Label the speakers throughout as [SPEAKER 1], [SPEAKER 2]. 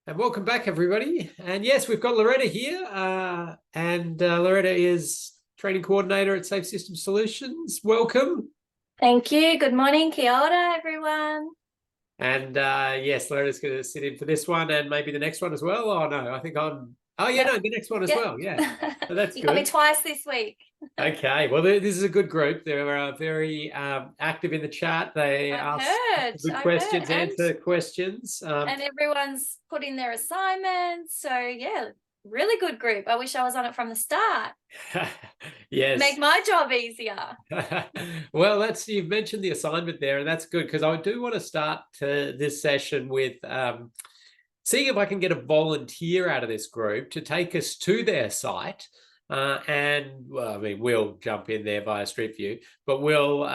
[SPEAKER 1] And welcome back, everybody. And yes, we've got Loretta here. Loretta is training coordinator at Safe System Solutions. Welcome.
[SPEAKER 2] Thank you. Good morning. Kia ora, everyone.
[SPEAKER 1] And yes, Loretta's going to sit in for this one and maybe the next one as well. Oh, no, I think I'm. Oh, yeah,
[SPEAKER 2] Yep.
[SPEAKER 1] no, the next one as
[SPEAKER 2] Yep.
[SPEAKER 1] well. Yeah. So that's
[SPEAKER 2] You
[SPEAKER 1] good.
[SPEAKER 2] got me twice this week.
[SPEAKER 1] Okay. Well, this is a good group. They're very active in the chat. They ask good questions, answer questions.
[SPEAKER 2] And everyone's put in their assignments. So, yeah, really good group. I wish I was on it from the start.
[SPEAKER 1] Yes.
[SPEAKER 2] Make my job easier.
[SPEAKER 1] Well, you've mentioned the assignment there, and that's good because I do want to start this session with seeing if I can get a volunteer out of this group to take us to their site. Well, I mean, we'll jump in there via Street View, but we'll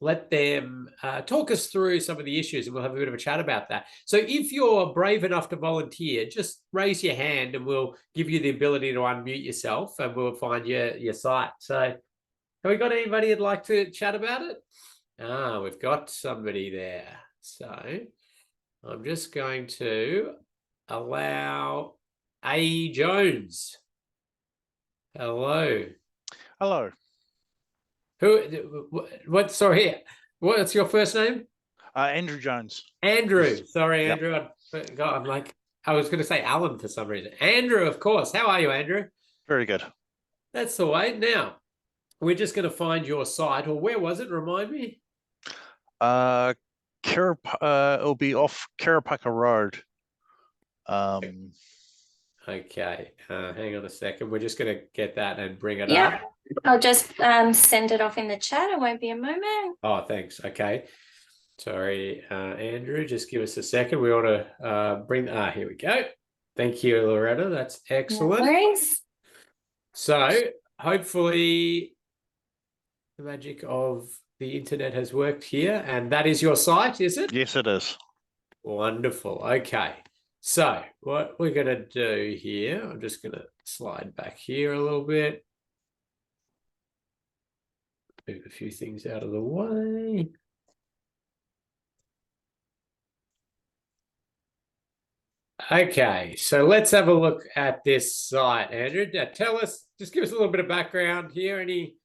[SPEAKER 1] let them talk us through some of the issues, and we'll have a bit of a chat about that. So if you're brave enough to volunteer, just raise your hand and we'll give you the ability to unmute yourself and we'll find your site. So have we got anybody who'd like to chat about it? We've got somebody there. So I'm just going to allow A. Jones. Hello.
[SPEAKER 3] Hello.
[SPEAKER 1] Sorry, what's your first name?
[SPEAKER 3] Andrew Jones.
[SPEAKER 1] Andrew. Sorry,
[SPEAKER 3] Yep.
[SPEAKER 1] Andrew. I was going to say Alan for some reason. Andrew, of course. How are you, Andrew?
[SPEAKER 3] Very good.
[SPEAKER 1] That's the way. Now, we're just going to find your site, or where was it? Remind me.
[SPEAKER 3] It'll be off Karapaka Road.
[SPEAKER 1] Okay, hang on a second. We're just going to get that and bring it
[SPEAKER 2] Yeah,
[SPEAKER 1] up.
[SPEAKER 2] I'll just send it off in the chat. It won't be a moment.
[SPEAKER 1] Oh, thanks. Okay. Sorry, Andrew, just give us a second. We want to bring, here we go. Thank you, Loretta. That's excellent.
[SPEAKER 2] No worries.
[SPEAKER 1] So hopefully the magic of the internet has worked here, and that is your site, is it?
[SPEAKER 3] Yes, it is.
[SPEAKER 1] Wonderful. Okay. So what we're going to do here, I'm just going to slide back here a little bit. Move a few things out of the way. Okay, so let's have a look at this site, Andrew. Now tell us, just give us a little bit of background here. Any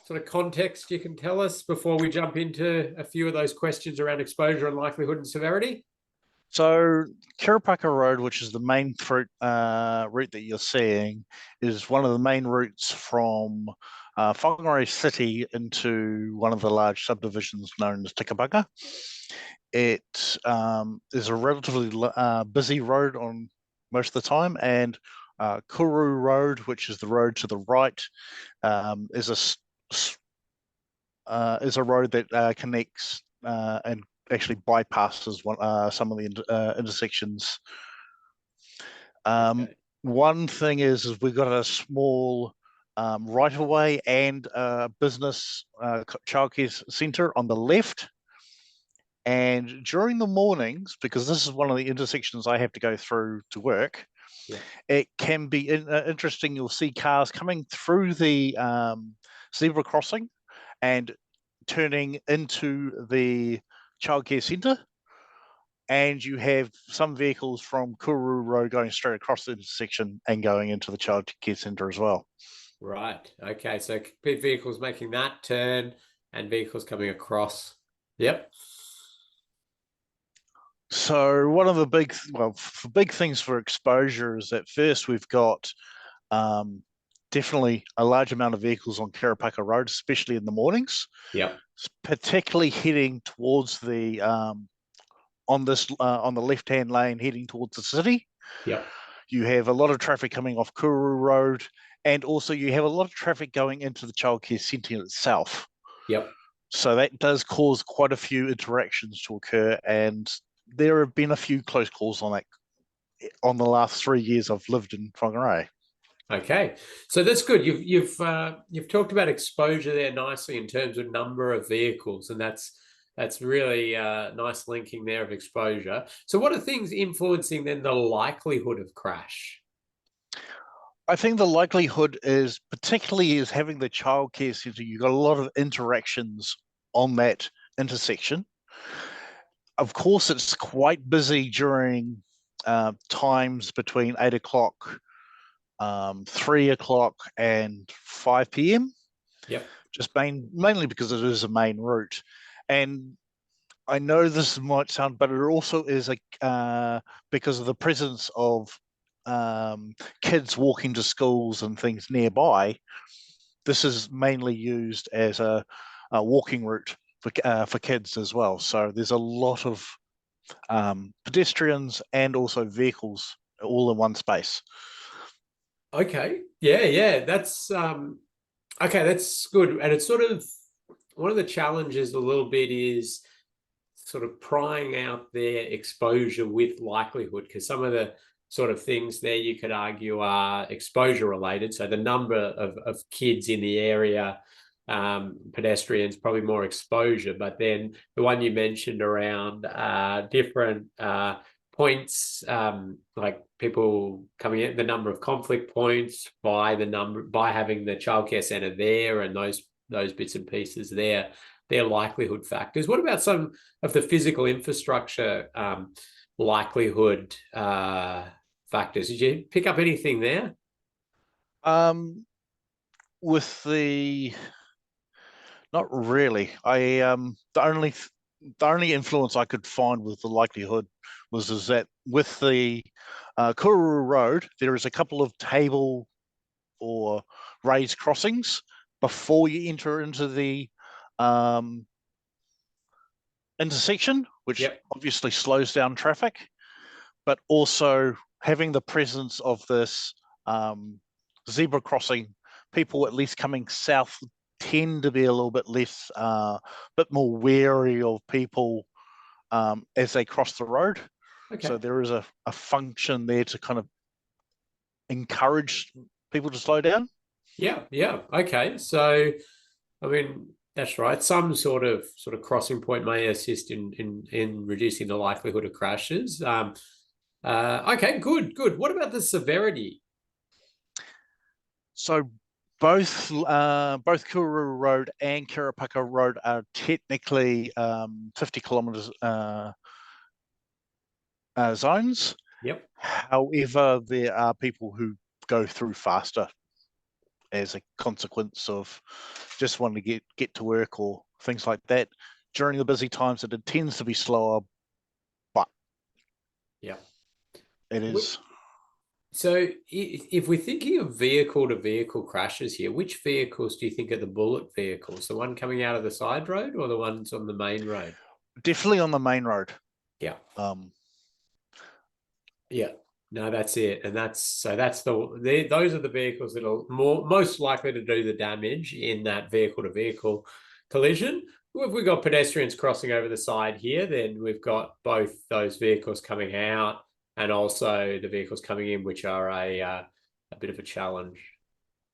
[SPEAKER 1] sort of context you can tell us before we jump into a few of those questions around exposure and likelihood and severity?
[SPEAKER 3] So Karapaka Road, which is the main route that you're seeing, is one of the main routes from Whangarei City into one of the large subdivisions known as Tikapaka. It is a relatively busy road on most of the time, and Kuru Road, which is the road to the right, is a road that connects and actually bypasses some of the intersections.
[SPEAKER 1] Okay.
[SPEAKER 3] One thing is we've got a small right-of-way and business childcare centre on the left. And during the mornings, because this is one of the intersections I have to go through to work, it can be interesting. You'll see cars coming through the zebra crossing and turning into the childcare centre, and you have some vehicles from Kuru Road going straight across the intersection and going into the childcare centre as well.
[SPEAKER 1] Right. Okay. So vehicles making that turn and vehicles coming across. Yep.
[SPEAKER 3] So one of the big things for exposure is that first we've got definitely a large amount of vehicles on Karapaka Road, especially in the mornings.
[SPEAKER 1] Yep.
[SPEAKER 3] Particularly heading towards the on the left-hand lane, heading towards the city.
[SPEAKER 1] Yep.
[SPEAKER 3] You have a lot of traffic coming off Kuru Road, and also you have a lot of traffic going into the childcare centre itself.
[SPEAKER 1] Yep.
[SPEAKER 3] So that does cause quite a few interactions to occur, and there have been a few close calls on that on the last 3 years I've lived in Whangarei.
[SPEAKER 1] Okay, so that's good. You've talked about exposure there nicely in terms of number of vehicles, and that's really nice linking there of exposure. So what are things influencing then the likelihood of crash?
[SPEAKER 3] I think the likelihood is having the childcare centre. You've got a lot of interactions on that intersection. Of course, it's quite busy during times between 8 o'clock, 3 o'clock and 5 p.m.
[SPEAKER 1] Yep.
[SPEAKER 3] Just mainly because it is a main route. And I know this might sound, but it also is because of the presence of kids walking to schools and things nearby. This is mainly used as a walking route for kids as well. So there's a lot of pedestrians and also vehicles all in one space.
[SPEAKER 1] Okay. Yeah. That's okay. That's good. And it's sort of one of the challenges a little bit is sort of prying out their exposure with likelihood, because some of the sort of things there you could argue are exposure related. So the number of kids in the area, pedestrians, probably more exposure. But then the one you mentioned around different points, like people coming in, the number of conflict points by having the childcare centre there, and those bits and pieces there, they're likelihood factors. What about some of the physical infrastructure likelihood factors? Did you pick up anything there?
[SPEAKER 3] With not really. The only influence I could find with the likelihood is that with the Kururu Road, there is a couple of table or raised crossings before you enter into the intersection, which obviously slows down traffic, but also having the presence of this zebra crossing, people at least coming south tend to be a little bit less, bit more wary of people as they cross the road.
[SPEAKER 1] Okay.
[SPEAKER 3] So there is a function there to kind of encourage people to slow down.
[SPEAKER 1] Yeah. Okay. So, I mean, that's right. Some sort of crossing point may assist in reducing the likelihood of crashes. Okay, good. What about the severity?
[SPEAKER 3] So both Kururu Road and Kirapaka Road are technically 50 kilometers zones.
[SPEAKER 1] Yep.
[SPEAKER 3] However, there are people who go through faster as a consequence of just wanting to get to work or things like that. During the busy times, it tends to be slower, but
[SPEAKER 1] yeah,
[SPEAKER 3] it is.
[SPEAKER 1] So if we're thinking of vehicle-to-vehicle crashes here, which vehicles do you think are the bullet vehicles? The one coming out of the side road or the ones on the main road?
[SPEAKER 3] Definitely on the main road.
[SPEAKER 1] Yeah.
[SPEAKER 3] Yeah.
[SPEAKER 1] No, that's it. And those are the vehicles that are most likely to do the damage in that vehicle-to-vehicle collision. If we've got pedestrians crossing over the side here, then we've got both those vehicles coming out and also the vehicles coming in, which are a bit of a challenge.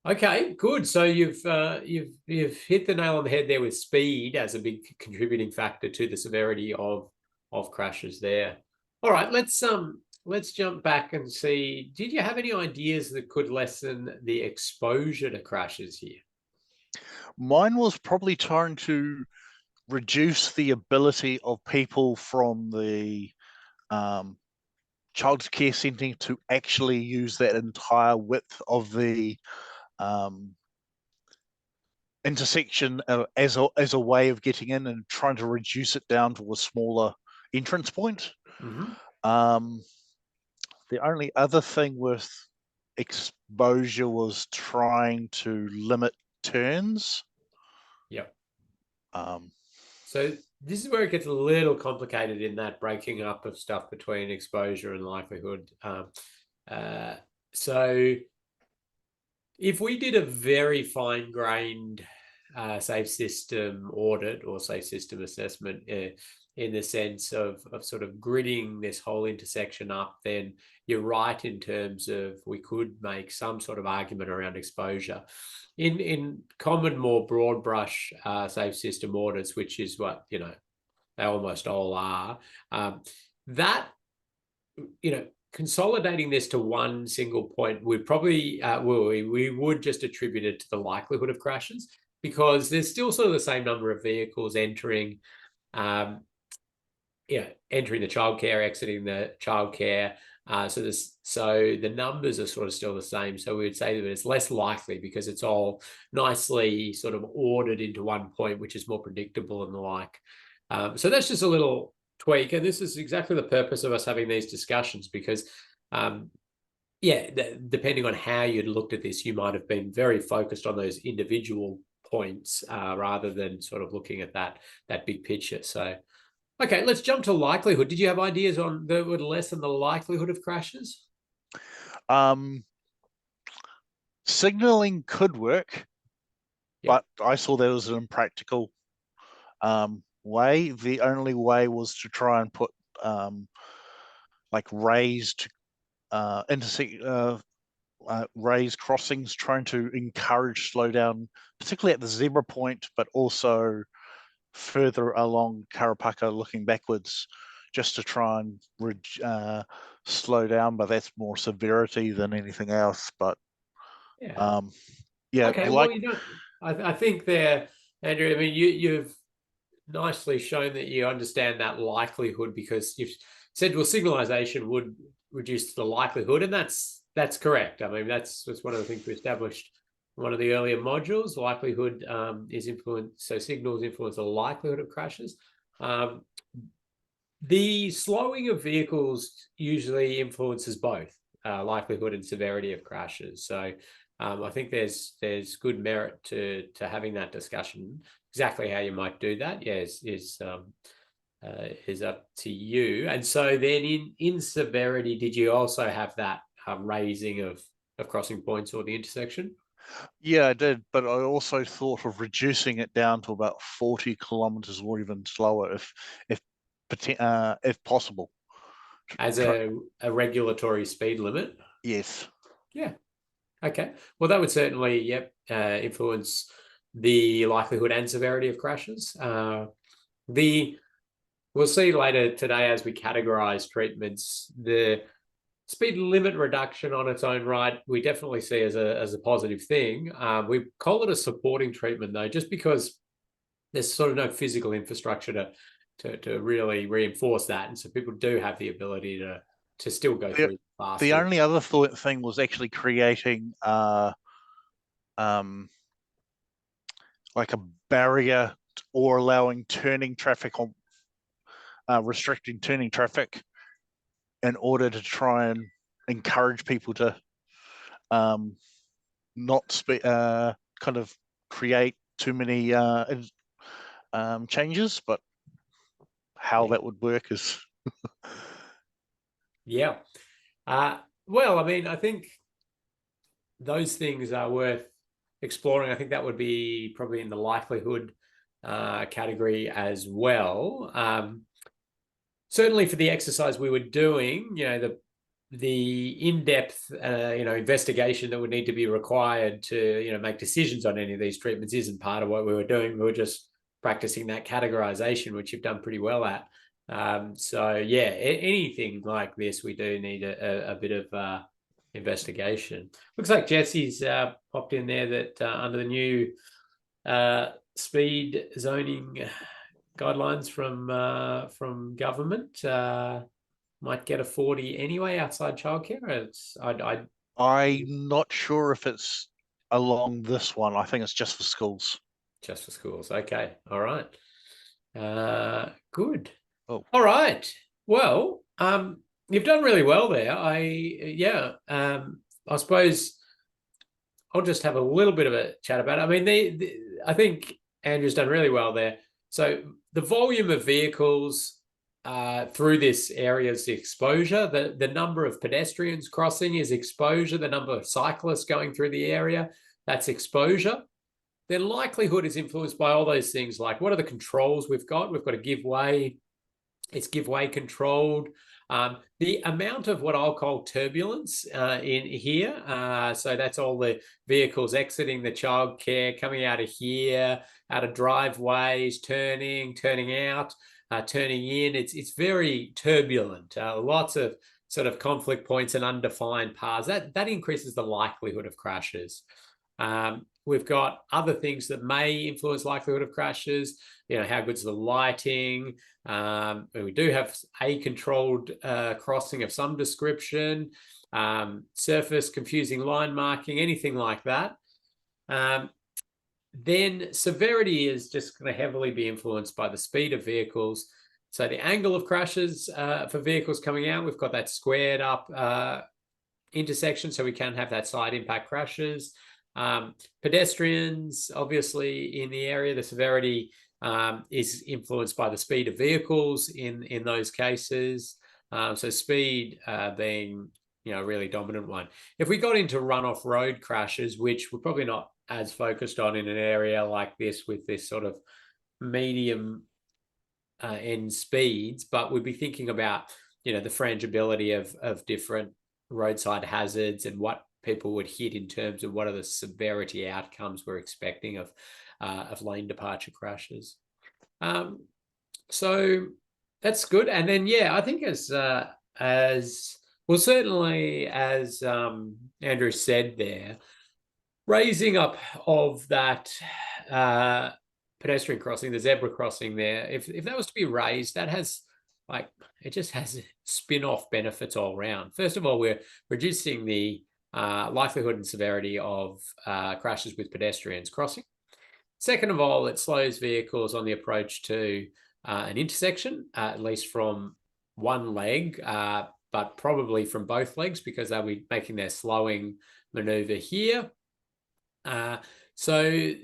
[SPEAKER 1] Okay, good. So you've hit the nail on the head there with speed as a big contributing factor to the severity of crashes there. All right, let's jump back and see, did you have any ideas that could lessen the exposure to crashes here?
[SPEAKER 3] Mine was probably trying to reduce the ability of people from the child care centre to actually use that entire width of the intersection as a way of getting in, and trying to reduce it down to a smaller entrance point.
[SPEAKER 1] Mm-hmm.
[SPEAKER 3] The only other thing with exposure was trying to limit turns.
[SPEAKER 1] Yep.
[SPEAKER 3] So
[SPEAKER 1] this is where it gets a little complicated in that breaking up of stuff between exposure and likelihood. So if we did a very fine-grained safe system audit or safe system assessment in the sense of sort of gridding this whole intersection up, then you're right in terms of we could make some sort of argument around exposure. In common, more broad brush safe system audits, which is what, they almost all are, that, consolidating this to one single point would probably, we would just attribute it to the likelihood of crashes, because there's still sort of the same number of vehicles entering the childcare, exiting the childcare. So the numbers are sort of still the same. So we would say that it's less likely because it's all nicely sort of ordered into one point, which is more predictable and the like. So that's just a little tweak. And this is exactly the purpose of us having these discussions because, depending on how you'd looked at this, you might have been very focused on those individual points rather than sort of looking at that big picture. So, okay, let's jump to likelihood. Did you have ideas on that would lessen the likelihood of crashes?
[SPEAKER 3] Signaling could work,
[SPEAKER 1] Yep.
[SPEAKER 3] but I saw that as an impractical way. The only way was to try and put like raised raised crossings, trying to encourage slowdown, particularly at the zebra point, but also further along Karapaka looking backwards, just to try and slow down. But that's more severity than anything else. But
[SPEAKER 1] Yeah.
[SPEAKER 3] yeah,
[SPEAKER 1] Okay.
[SPEAKER 3] like
[SPEAKER 1] Well, I think there, Andrew. I mean, you've nicely shown that you understand that likelihood because you've said, well, signalization would reduce the likelihood, and that's correct. I mean, that's one of the things we established in one of the earlier modules. Likelihood is influenced, so signals influence the likelihood of crashes. The slowing of vehicles usually influences both likelihood and severity of crashes. So I think there's good merit to having that discussion. Exactly how you might do that, is up to you. And so then in severity, did you also have that raising of crossing points or the intersection?
[SPEAKER 3] yeah, I did, but I also thought of reducing it down to about 40 kilometers or even slower if possible.
[SPEAKER 1] As a regulatory speed limit?
[SPEAKER 3] Yes.
[SPEAKER 1] Yeah. Okay. Well, that would certainly, influence the likelihood and severity of crashes. We'll see later today as we categorize treatments, the speed limit reduction on its own right, we definitely see as a positive thing. We call it a supporting treatment though, just because there's sort of no physical infrastructure to really reinforce that. And so people do have the ability to still go through faster.
[SPEAKER 3] The only other thing was actually creating like a barrier or allowing turning traffic on, restricting turning traffic in order to try and encourage people to not kind of create too many changes, but how that would work is
[SPEAKER 1] Yeah. Well, I mean, I think those things are worth exploring. I think that would be probably in the likelihood category as well. Certainly for the exercise we were doing, the in-depth investigation that would need to be required to make decisions on any of these treatments isn't part of what we were doing. We were just practicing that categorization, which you've done pretty well at. So yeah, anything like this, we do need a bit of investigation. Looks like Jesse's popped in there that under the new speed zoning guidelines from government, might get a 40 anyway outside childcare.
[SPEAKER 3] I'm not sure if it's along this one. I think it's just for schools.
[SPEAKER 1] Just for schools. Okay. All right. Good.
[SPEAKER 3] Oh.
[SPEAKER 1] All right. Well, you've done really well there. I suppose I'll just have a little bit of a chat about it. I mean, I think Andrew's done really well there. So the volume of vehicles through this area is the exposure. The number of pedestrians crossing is exposure. The number of cyclists going through the area, that's exposure. Then likelihood is influenced by all those things like what are the controls we've got? We've got a give way. It's give way controlled. The amount of what I'll call turbulence in here. So that's all the vehicles exiting the childcare, coming out of here, out of driveways, turning out, turning in. It's very turbulent. Lots of sort of conflict points and undefined paths. That increases the likelihood of crashes. we've got other things that may influence likelihood of crashes. How good's the lighting? We do have a controlled crossing of some description, surface confusing line marking, anything like that. Then severity is just going to heavily be influenced by the speed of vehicles. So the angle of crashes for vehicles coming out, we've got that squared up intersection, so we can have that side impact crashes. Pedestrians, obviously, in the area, the severity is influenced by the speed of vehicles in those cases. So speed being a really dominant one. If we got into runoff road crashes, which we're probably not as focused on in an area like this with this sort of medium end speeds, but we'd be thinking about the frangibility of different roadside hazards and what people would hit in terms of what are the severity outcomes we're expecting of lane departure crashes. So that's good. And then I think as well, certainly as Andrew said there, raising up of that pedestrian crossing, the zebra crossing there, if that was to be raised, that has it just has spin-off benefits all around. First of all, we're reducing the likelihood and severity of crashes with pedestrians crossing. Second of all, it slows vehicles on the approach to an intersection, at least from one leg, but probably from both legs, because they'll be making their slowing maneuver here. So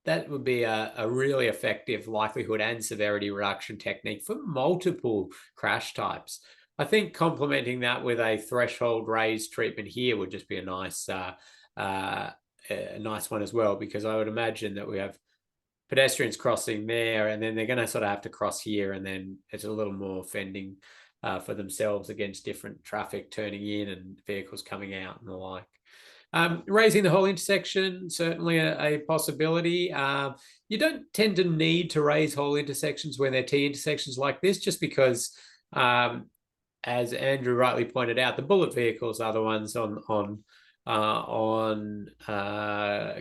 [SPEAKER 1] that would be a really effective likelihood and severity reduction technique for multiple crash types. I think complementing that with a threshold raised treatment here would just be a nice one as well, because I would imagine that we have pedestrians crossing there, and then they're going to sort of have to cross here, and then it's a little more fending for themselves against different traffic turning in and vehicles coming out and the like. Raising the whole intersection, certainly a possibility. You don't tend to need to raise whole intersections when they're T intersections like this, just because, as Andrew rightly pointed out, the bullet vehicles are the ones on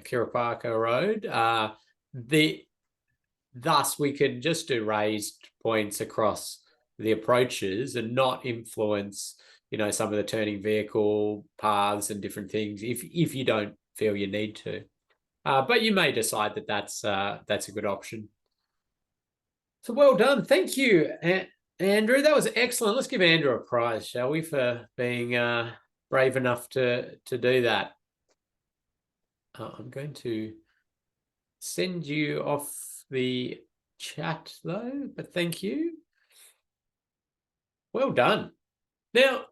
[SPEAKER 1] Kirapaka Road. Thus, we can just do raised points across the approaches and not influence some of the turning vehicle paths and different things if you don't feel you need to. But you may decide that that's a good option. So well done. Thank you, Andrew. That was excellent. Let's give Andrew a prize, shall we, for being brave enough to do that. I'm going to send you off the chat, though, but thank you. Well done. Now,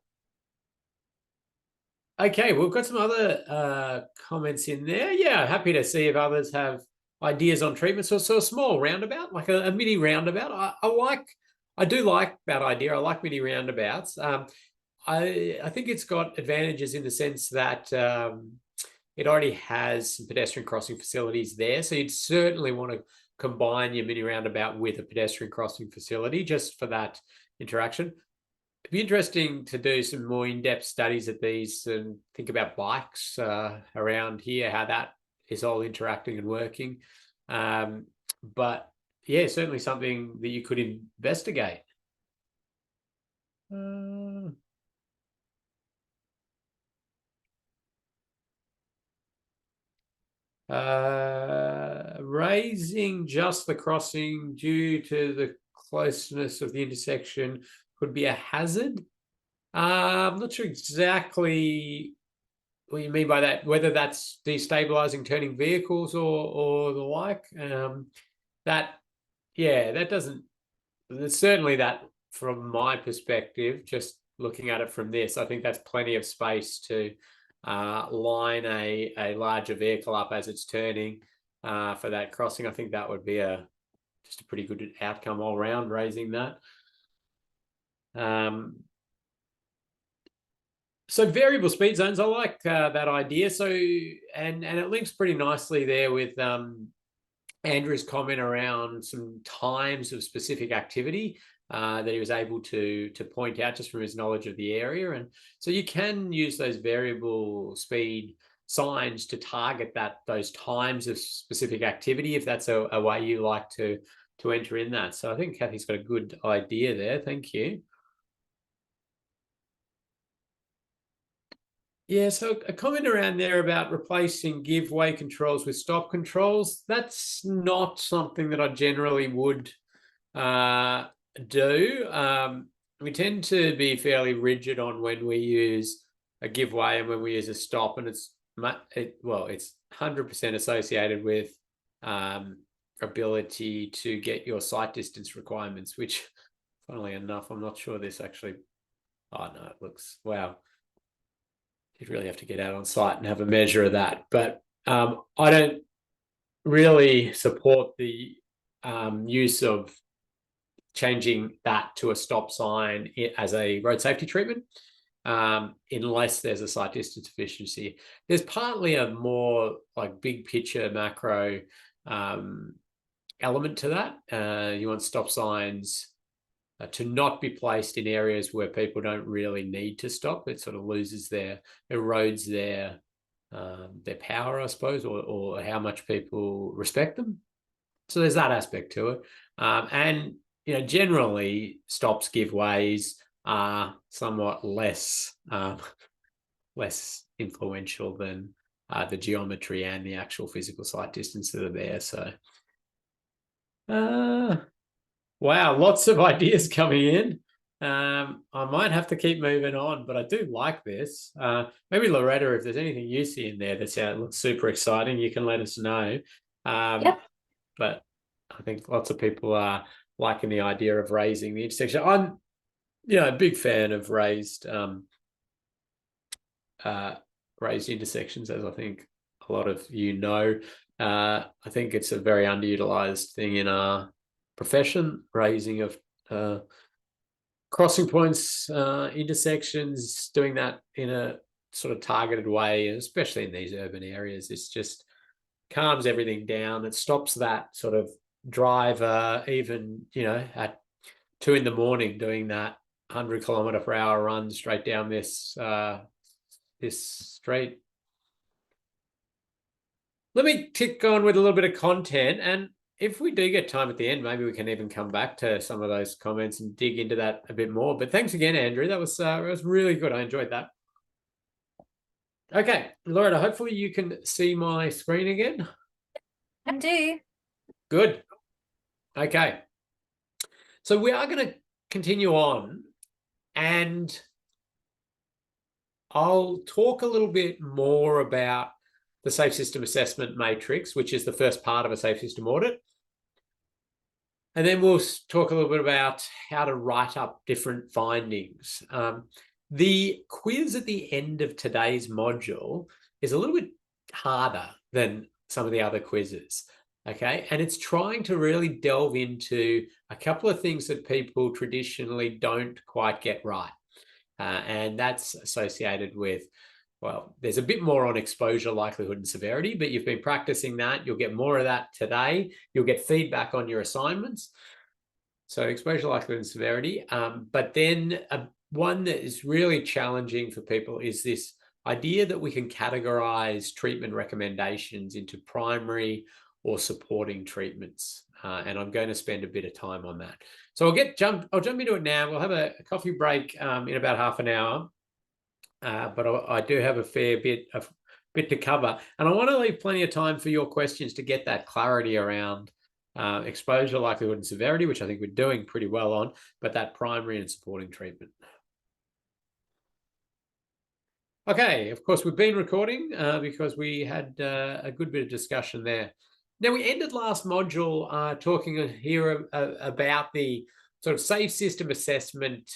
[SPEAKER 1] okay, we've got some other comments in there. Yeah, happy to see if others have ideas on treatment. So a small roundabout, like a mini roundabout. I do like that idea. I like mini roundabouts. I think it's got advantages in the sense that it already has some pedestrian crossing facilities there. So you'd certainly want to combine your mini roundabout with a pedestrian crossing facility just for that interaction. It'd be interesting to do some more in-depth studies of these and think about bikes around here, how that is all interacting and working. But yeah, certainly something that you could investigate. Raising just the crossing due to the closeness of the intersection could be a hazard. I'm not sure exactly what you mean by that, whether that's destabilizing turning vehicles or the like. That doesn't, certainly that from my perspective, just looking at it from this, I think that's plenty of space to line a larger vehicle up as it's turning for that crossing. I think that would be just a pretty good outcome all around, raising that. So variable speed zones, I like that idea. So and it links pretty nicely there with Andrew's comment around some times of specific activity that he was able to point out just from his knowledge of the area. And so you can use those variable speed signs to target those times of specific activity, if that's a way you like to enter in that. So I think Kathy's got a good idea there. Thank you. Yeah, so a comment around there about replacing give way controls with stop controls. That's not something that I generally would do. We tend to be fairly rigid on when we use a give way and when we use a stop, and it's 100% associated with ability to get your sight distance requirements, which, funnily enough, I'm not sure this actually. Oh no, it looks, wow. You'd really have to get out on site and have a measure of that. But I don't really support the use of changing that to a stop sign as a road safety treatment, unless there's a sight distance efficiency. There's partly a more like big picture macro element to that. You want stop signs to not be placed in areas where people don't really need to stop. It sort of loses erodes their power, I suppose, or how much people respect them. So there's that aspect to it. And generally stops, giveaways are somewhat less influential than the geometry and the actual physical sight distance that are there. So wow, lots of ideas coming in. I might have to keep moving on, but I do like this. Maybe Loretta, if there's anything you see in there that looks super exciting, you can let us know.
[SPEAKER 2] Yep.
[SPEAKER 1] But I think lots of people are liking the idea of raising the intersection. I'm, a big fan of raised intersections, as I think a lot of you know. I think it's a very underutilized thing in our profession, raising of crossing points, intersections, doing that in a sort of targeted way, especially in these urban areas. It's just calms everything down. It stops that sort of driver, even, at 2 a.m. doing that 100-km/h run straight down this street. Let me tick on with a little bit of content, and if we do get time at the end, maybe we can even come back to some of those comments and dig into that a bit more. But thanks again, Andrew. That was really good. I enjoyed that. Okay, Loretta, hopefully you can see my screen again.
[SPEAKER 2] I do.
[SPEAKER 1] Good. Okay. So we are going to continue on, and I'll talk a little bit more about the Safe System Assessment Matrix, which is the first part of a safe system audit. And then we'll talk a little bit about how to write up different findings. The quiz at the end of today's module is a little bit harder than some of the other quizzes, okay? And it's trying to really delve into a couple of things that people traditionally don't quite get right. And that's associated with, well, there's a bit more on exposure, likelihood, and severity, but you've been practicing that. You'll get more of that today. You'll get feedback on your assignments. So exposure, likelihood, and severity. But then one that is really challenging for people is this idea that we can categorize treatment recommendations into primary or supporting treatments. And I'm going to spend a bit of time on that. So I'll jump into it now. We'll have a coffee break in about half an hour. But I do have a fair bit to cover. And I want to leave plenty of time for your questions to get that clarity around exposure, likelihood, and severity, which I think we're doing pretty well on, but that primary and supporting treatment. Okay, of course, we've been recording because we had a good bit of discussion there. Now, we ended last module talking here about the sort of safe system assessment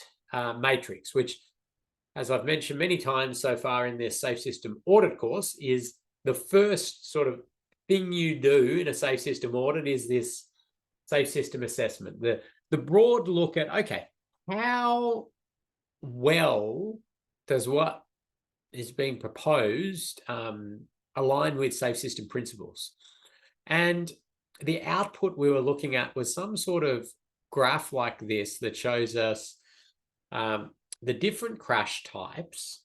[SPEAKER 1] matrix, which, as I've mentioned many times so far in this safe system audit course, is the first sort of thing you do in a safe system audit is this safe system assessment. The broad look at, okay, how well does what is being proposed align with safe system principles? And the output we were looking at was some sort of graph like this that shows us the different crash types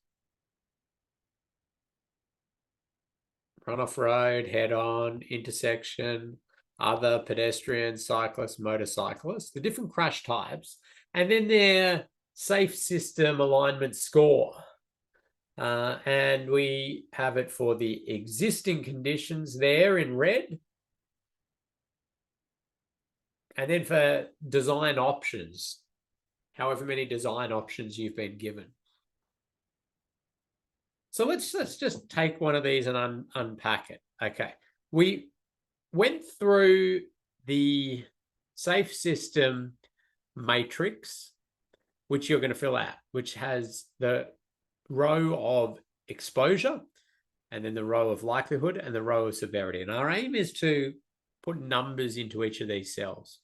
[SPEAKER 1] run off road, head on, intersection, other, pedestrian, cyclist, motorcyclist, the different crash types, and then their safe system alignment score. And we have it for the existing conditions there in red. And then for design options, however many design options you've been given. So let's just take one of these and unpack it. Okay, we went through the safe system matrix, which you're going to fill out, which has the row of exposure and then the row of likelihood and the row of severity. And our aim is to put numbers into each of these cells.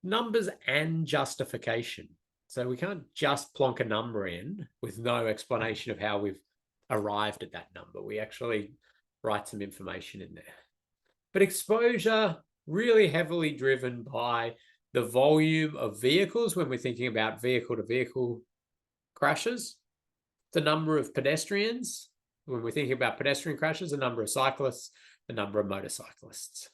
[SPEAKER 1] Numbers and justification. So we can't just plonk a number in with no explanation of how we've arrived at that number. We actually write some information in there. But exposure, really heavily driven by the volume of vehicles when we're thinking about vehicle-to-vehicle crashes, the number of pedestrians, when we're thinking about pedestrian crashes, the number of cyclists, the number of motorcyclists.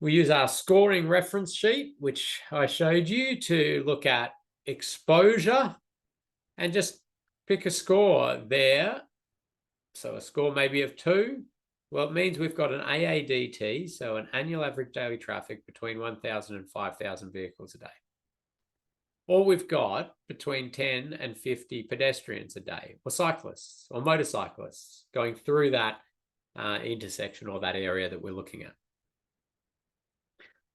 [SPEAKER 1] We use our scoring reference sheet, which I showed you, to look at exposure and just pick a score there. So a score maybe of 2. Well, it means we've got an AADT, so an annual average daily traffic between 1,000 and 5,000 vehicles a day. Or we've got between 10 and 50 pedestrians a day, or cyclists or motorcyclists going through that intersection or that area that we're looking at.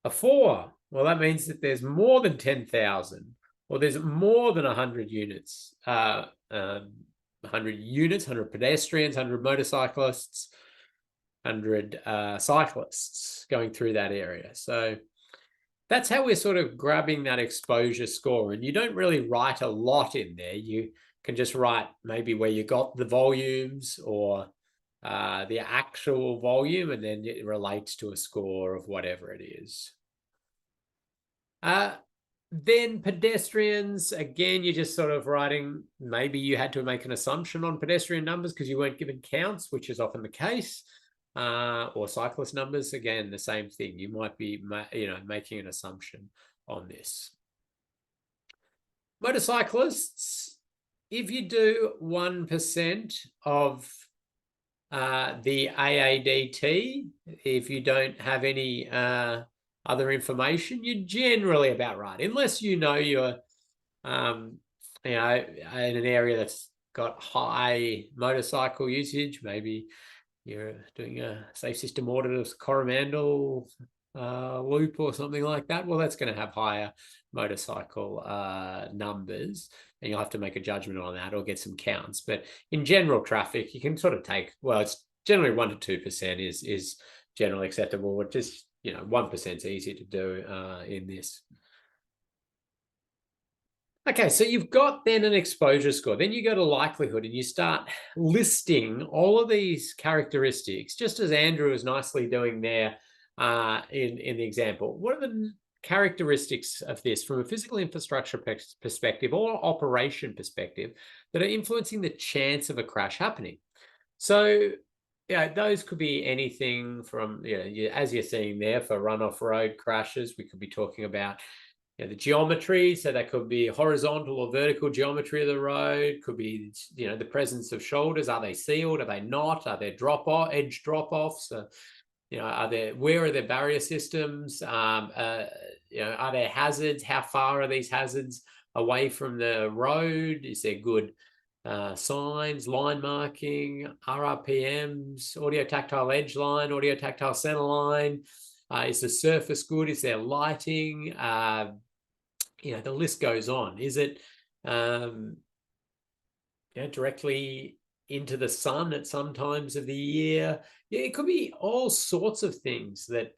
[SPEAKER 1] A 4, well, that means that there's more than 10,000, or there's more than 100 units, 100 units, 100 pedestrians, 100 motorcyclists, 100 cyclists going through that area. So that's how we're sort of grabbing that exposure score. And you don't really write a lot in there. You can just write maybe where you got the volumes or the actual volume, and then it relates to a score of whatever it is. Then pedestrians, again, you're just sort of writing, maybe you had to make an assumption on pedestrian numbers because you weren't given counts, which is often the case, or cyclist numbers, again, the same thing. You might be, making an assumption on this. Motorcyclists, if you do 1% of the AADT, if you don't have any other information, you're generally about right, unless you know you're in an area that's got high motorcycle usage. Maybe you're doing a safe system audit of Coromandel loop or something like that. Well, that's going to have higher motorcycle numbers, and you'll have to make a judgment on that or get some counts. But in general traffic, you can sort of take, well, it's generally 1 to 2% is generally acceptable. But just 1% is easy to do in this. Okay, so you've got then an exposure score. Then you go to likelihood and you start listing all of these characteristics, just as Andrew is nicely doing there in the example. What are the characteristics of this from a physical infrastructure perspective or operation perspective that are influencing the chance of a crash happening? So those could be anything from, as you're seeing there, for run-off road crashes, we could be talking about the geometry. So that could be horizontal or vertical geometry of the road, could be, the presence of shoulders. Are they sealed? Are they not? Are there edge drop-offs? Where are their barrier systems? Are there hazards? How far are these hazards away from the road? Is there good signs, line marking, RRPMs, audio tactile edge line, audio tactile center line? Is the surface good? Is there lighting? The list goes on. Is it directly into the sun at some times of the year? It could be all sorts of things that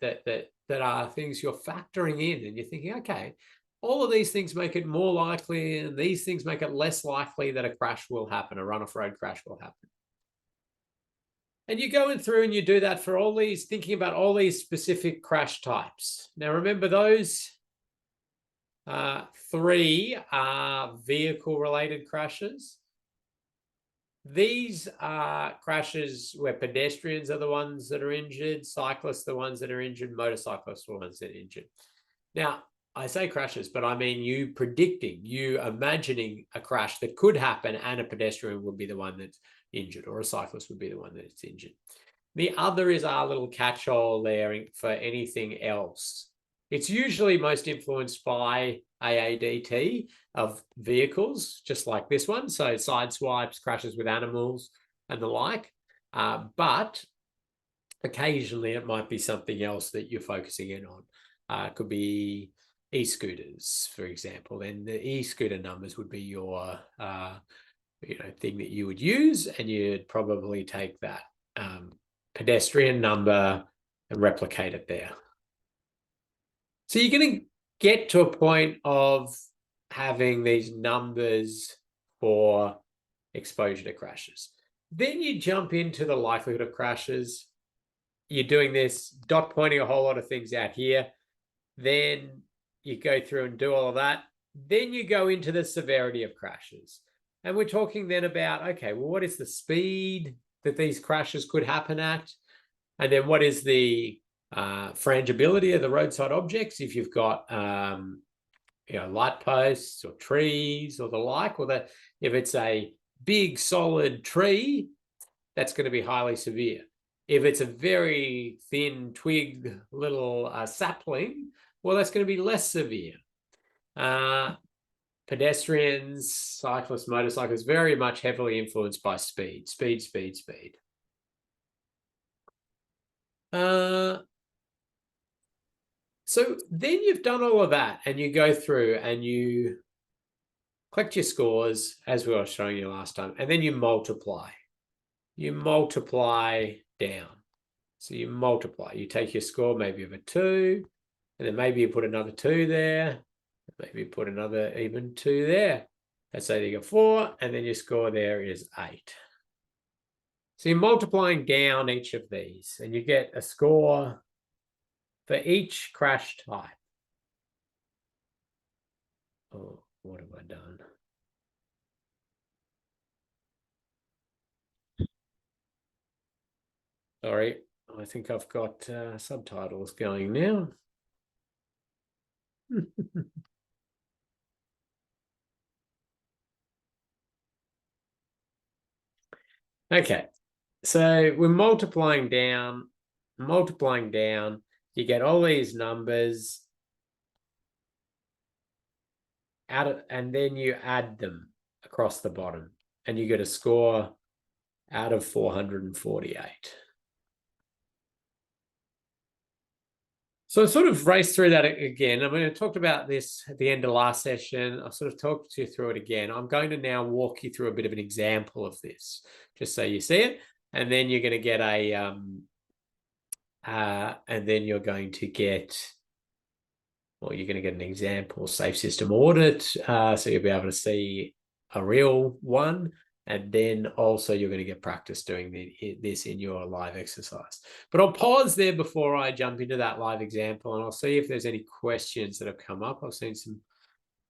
[SPEAKER 1] are things you're factoring in, and you're thinking, okay, all of these things make it more likely, and these things make it less likely that a crash will happen, a run-off road crash will happen. And you go in through and you do that for all these, thinking about all these specific crash types. Now, remember, those 3 are vehicle-related crashes. These are crashes where pedestrians are the ones that are injured, cyclists the ones that are injured, motorcyclists the ones that are injured. Now, I say crashes, but I mean you predicting, you imagining a crash that could happen and a pedestrian would be the one that's injured, or a cyclist would be the one that's injured. The other is our little catch-all there for anything else. It's usually most influenced by AADT of vehicles, just like this one. So side swipes, crashes with animals and the like. But occasionally it might be something else that you're focusing in on. It could be e-scooters, for example. And the e-scooter numbers would be your thing that you would use, and you'd probably take that pedestrian number and replicate it there. So you're going to get to a point of having these numbers for exposure to crashes. Then you jump into the likelihood of crashes. You're doing this, dot pointing a whole lot of things out here. Then you go through and do all of that. Then you go into the severity of crashes. And we're talking then about, okay, well, what is the speed that these crashes could happen at? And then what is the frangibility of the roadside objects? If you've got light posts or trees or the like, or that if it's a big solid tree, that's going to be highly severe. If it's a very thin twig little sapling, well, that's going to be less severe. Pedestrians, cyclists, motorcyclists, very much heavily influenced by speed. So then you've done all of that, and you go through and you collect your scores, as we were showing you last time, and then you multiply. You multiply down. So you multiply. You take your score maybe of a 2, and then maybe you put another 2 there. Maybe you put another even 2 there. Let's say you got 4, and then your score there is 8. So you're multiplying down each of these, and you get a score for each crash type. Oh, what have I done? Sorry, I think I've got subtitles going now. Okay, so we're multiplying down, you get all these numbers out of, and then you add them across the bottom, and you get a score out of 448. So I sort of raced through that again. I mean, I talked about this at the end of last session. I sort of talked you through it again. I'm going to now walk you through a bit of an example of this, just so you see it. And then you're going to get you're going to get an example safe system audit. So you'll be able to see a real one. And then also you're going to get practice doing this in your live exercise. But I'll pause there before I jump into that live example, and I'll see if there's any questions that have come up. I've seen some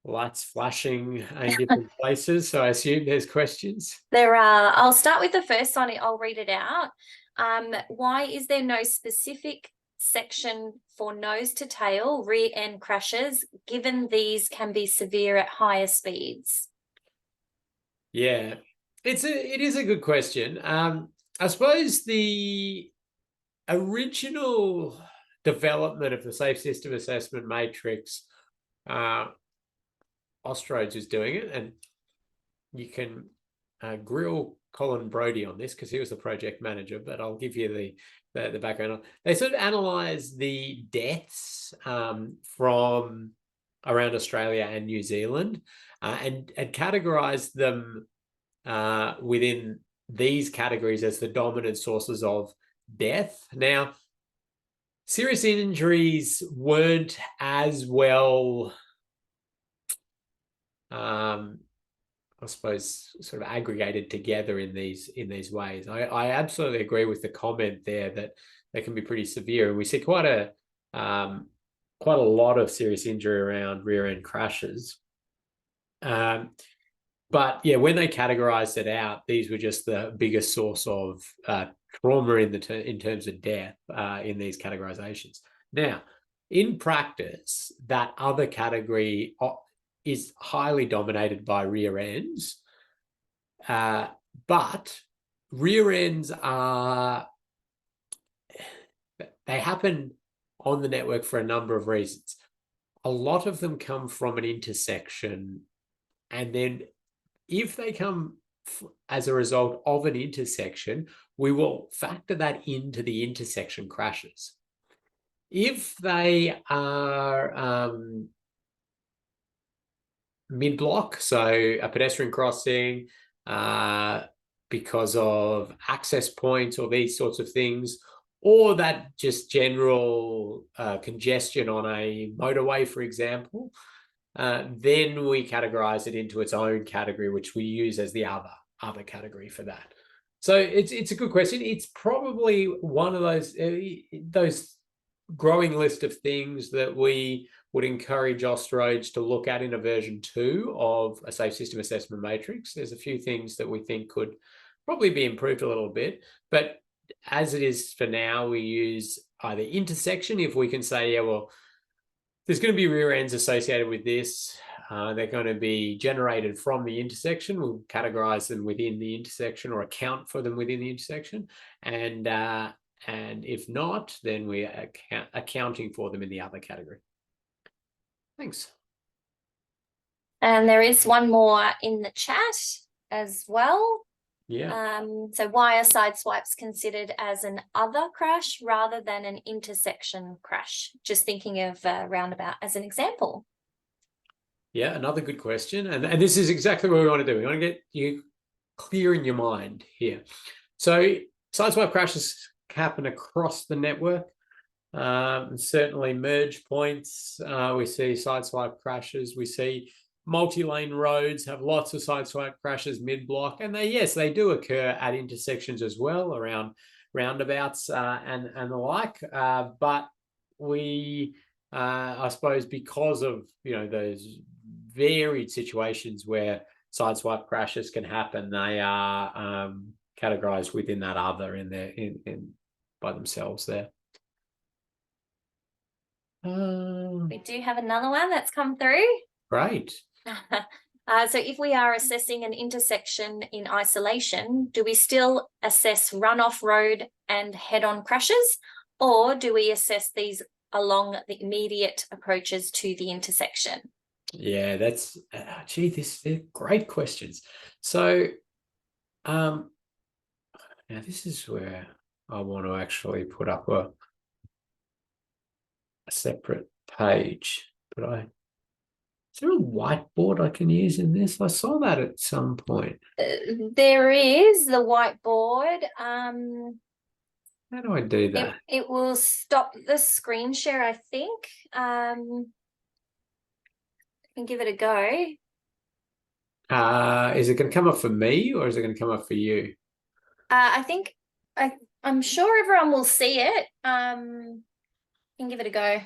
[SPEAKER 1] lights flashing in different places, so I assume there's questions.
[SPEAKER 2] There are. I'll start with the first one. I'll read it out. Why is there no specific section for nose to tail rear end crashes, given these can be severe at higher speeds?
[SPEAKER 1] Yeah, it is a good question. I suppose the original development of the safe system assessment matrix, Ostrodes is doing it, and you can grill Colin Brodie on this because he was the project manager, but I'll give you the background. They sort of analyze the deaths from around Australia and New Zealand and categorize them within these categories as the dominant sources of death. Now, serious injuries weren't as well, I suppose, sort of aggregated together in these ways. I absolutely agree with the comment there that they can be pretty severe, and we see quite a lot of serious injury around rear end crashes. But yeah, when they categorized it out, these were just the biggest source of trauma in terms of death in these categorizations. Now, in practice, that other category is highly dominated by rear ends, but rear ends they happen on the network for a number of reasons. A lot of them come from an intersection, and then if they come as a result of an intersection, we will factor that into the intersection crashes. If they are mid-block, so a pedestrian crossing, because of access points or these sorts of things, or that just general congestion on a motorway, for example, then we categorize it into its own category, which we use as the other category for that. So it's a good question. It's probably one of those growing list of things that we would encourage Austroads to look at in a version 2 of a safe system assessment matrix. There's a few things that we think could probably be improved a little bit, but as it is for now, we use either intersection if we can say, yeah, well, there's going to be rear ends associated with this. They're going to be generated from the intersection. We'll categorize them within the intersection or account for them within the intersection. And if not, then we are accounting for them in the other category. Thanks.
[SPEAKER 2] And there is one more in the chat as well.
[SPEAKER 1] Yeah.
[SPEAKER 2] So why are side swipes considered as an other crash rather than an intersection crash? Just thinking of roundabout as an example.
[SPEAKER 1] Yeah, another good question. And this is exactly what we want to do. We want to get you clear in your mind here. So side swipe crashes happen across the network. Certainly merge points. We see side swipe crashes. We see multi-lane roads have lots of side swipe crashes mid-block, and they do occur at intersections as well, around roundabouts and the like. But we, I suppose, because of those varied situations where side swipe crashes can happen, they are categorized within that other in by themselves there.
[SPEAKER 2] We do have another one that's come through.
[SPEAKER 1] Great.
[SPEAKER 2] So if we are assessing an intersection in isolation, do we still assess runoff road and head-on crashes, or do we assess these along the immediate approaches to the intersection?
[SPEAKER 1] Yeah, that's they're great questions. So now this is where I want to actually put up a separate page, but is there a whiteboard I can use in this? I saw that at some point.
[SPEAKER 2] There is the whiteboard.
[SPEAKER 1] How do I do that?
[SPEAKER 2] It will stop the screen share, I think. I can give it a go.
[SPEAKER 1] Is it going to come up for me or is it going to come up for you?
[SPEAKER 2] I think I'm sure everyone will see it. Can give it a go.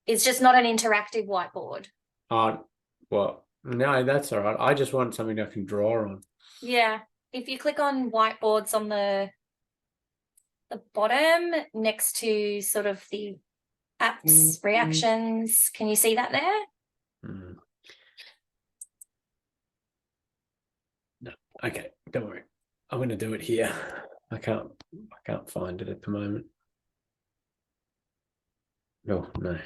[SPEAKER 2] It's just not an interactive whiteboard.
[SPEAKER 1] Well, no, that's all right. I just want something I can draw on.
[SPEAKER 2] Yeah, if you click on whiteboards on the bottom next to sort of the apps reactions, can you see that there?
[SPEAKER 1] No, okay, don't worry. I'm going to do it here. I can't find it at the moment. Oh, no.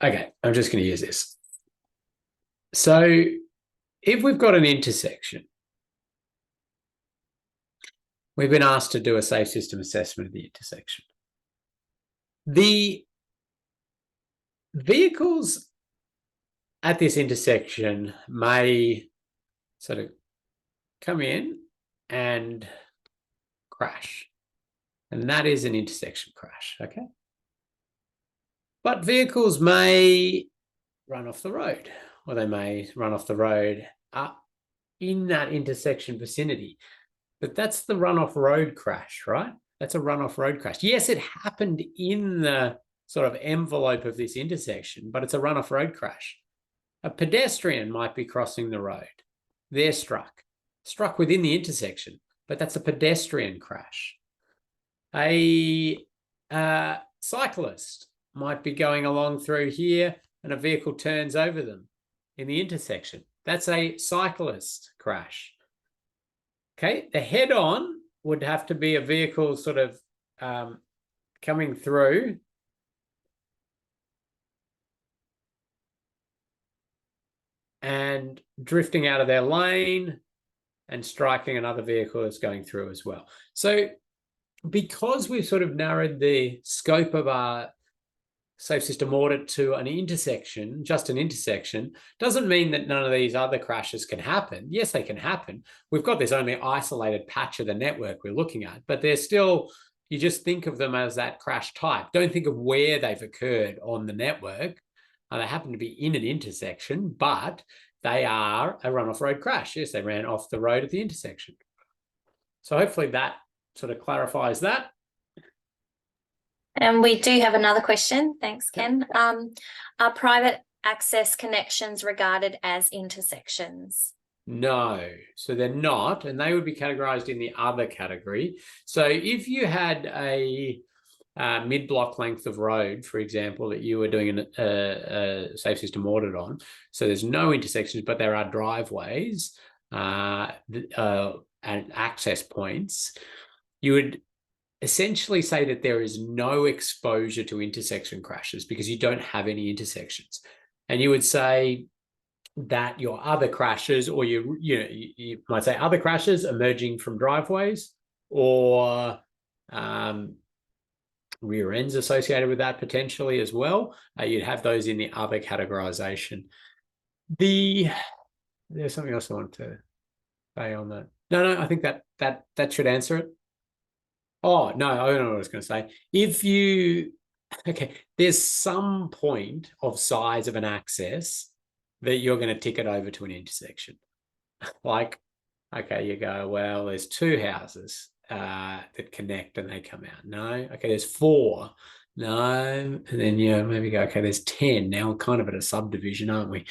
[SPEAKER 1] Okay, I'm just going to use this. So if we've got an intersection, we've been asked to do a safe system assessment of the intersection. The vehicles at this intersection may sort of come in and crash, and that is an intersection crash, okay? But vehicles may run off the road, or they may run off the road up in that intersection vicinity. But that's the runoff road crash, right? That's a runoff road crash. Yes, it happened in the sort of envelope of this intersection, but it's a runoff road crash. A pedestrian might be crossing the road. They're struck within the intersection, but that's a pedestrian crash. A cyclist might be going along through here and a vehicle turns over them in the intersection. That's a cyclist crash. Okay, the head-on would have to be a vehicle sort of coming through and drifting out of their lane and striking another vehicle that's going through as well. So because we've sort of narrowed the scope of our safe system audit to an intersection, just an intersection, doesn't mean that none of these other crashes can happen. Yes, they can happen. We've got this only isolated patch of the network we're looking at, but they're still, you just think of them as that crash type. Don't think of where they've occurred on the network. They happen to be in an intersection, but they are a run-off road crash. Yes, they ran off the road at the intersection. So hopefully that sort of clarifies that.
[SPEAKER 2] And we do have another question. Thanks, Ken. Are private access connections regarded as intersections?
[SPEAKER 1] No, so they're not, and they would be categorized in the other category. So if you had a mid-block length of road, for example, that you were doing a safe system audit on, so there's no intersections, but there are driveways and access points, you would essentially say that there is no exposure to intersection crashes because you don't have any intersections. And you would say that your other crashes, or you might say other crashes emerging from driveways, or rear ends associated with that potentially as well. You'd have those in the other categorization. There's something else I want to say on that. No, I think that should answer it. Oh, no, I don't know what I was going to say. If you, okay, there's some point of size of an access that you're going to tick it over to an intersection. Like, okay, you go, well, there's 2 houses that connect and they come out. No, okay, there's 4. No, and then you maybe go, okay, there's 10. Now we're kind of at a subdivision, aren't we?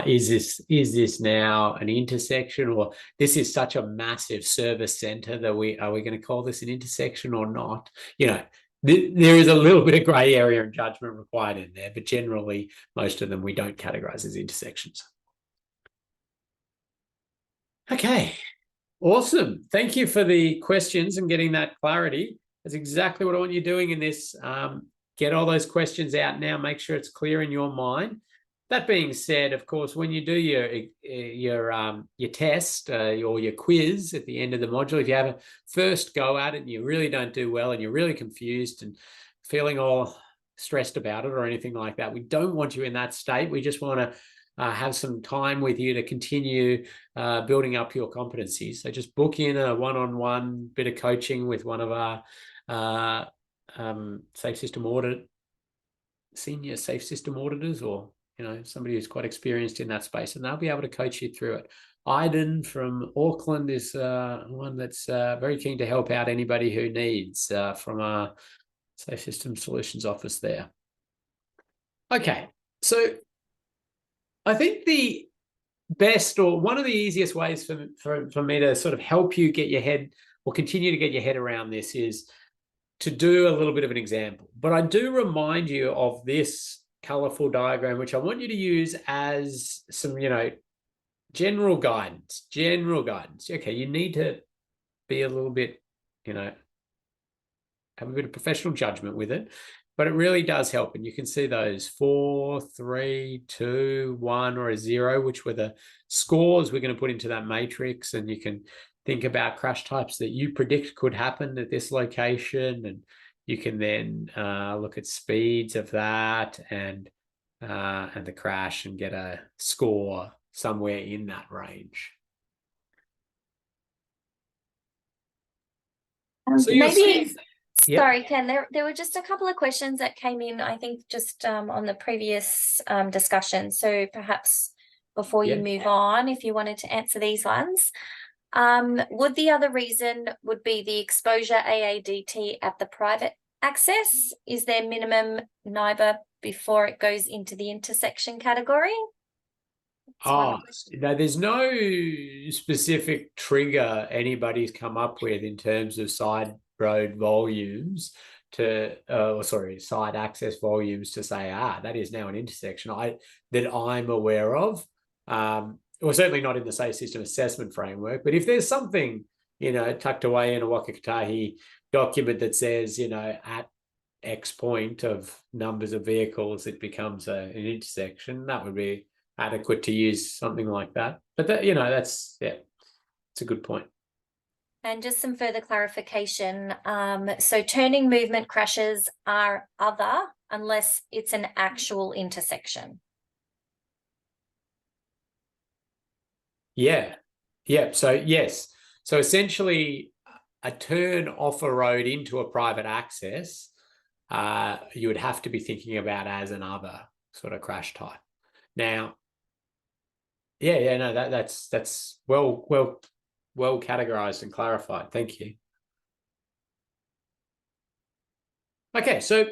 [SPEAKER 1] Is this now an intersection, or this is such a massive service center that are we going to call this an intersection or not? You know, there is a little bit of gray area and judgment required in there, but generally most of them we don't categorize as intersections. Okay, awesome. Thank you for the questions and getting that clarity. That's exactly what I want you doing in this. Get all those questions out now. Make sure it's clear in your mind. That being said, of course, when you do your test or your quiz at the end of the module, if you have a first go at it and you really don't do well and you're really confused and feeling all stressed about it or anything like that, we don't want you in that state. We just want to have some time with you to continue building up your competencies. So just book in a one-on-one bit of coaching with one of our safe system audit, senior safe system auditors, or somebody who's quite experienced in that space, and they'll be able to coach you through it. Iden from Auckland is one that's very keen to help out anybody who needs from our Safe System Solutions office there. Okay, so I think the best, or one of the easiest ways for me to sort of help you get your head, or continue to get your head around this, is to do a little bit of an example. But I do remind you of this colorful diagram, which I want you to use as some, general guidance. Okay, you need to be a little bit, have a bit of professional judgment with it, but it really does help. And you can see those 4, 3, 2, 1, or a 0, which were the scores we're going to put into that matrix. And you can think about crash types that you predict could happen at this location, and you can then look at speeds of that and the crash and get a score somewhere in that range.
[SPEAKER 2] So maybe, sorry, Ken, there were just a couple of questions that came in, I think, just on the previous discussion. So perhaps before you move on, if you wanted to answer these ones. Would the other reason would be the exposure AADT at the private access? Is there minimum NIBA before it goes into the intersection category?
[SPEAKER 1] Oh, no, there's no specific trigger anybody's come up with in terms of side road volumes to, side access volumes to say, that is now an intersection that I'm aware of. Well, certainly not in the safe system assessment framework, but if there's something, tucked away in a Waka Kotahi document that says, at X point of numbers of vehicles, it becomes an intersection, that would be adequate to use something like that. But that, it's a good point.
[SPEAKER 2] And just some further clarification. So turning movement crashes are other unless it's an actual intersection.
[SPEAKER 1] Yeah. So yes. So essentially a turn off a road into a private access, you would have to be thinking about as another sort of crash type. Now, that's well categorized and clarified. Thank you. Okay, so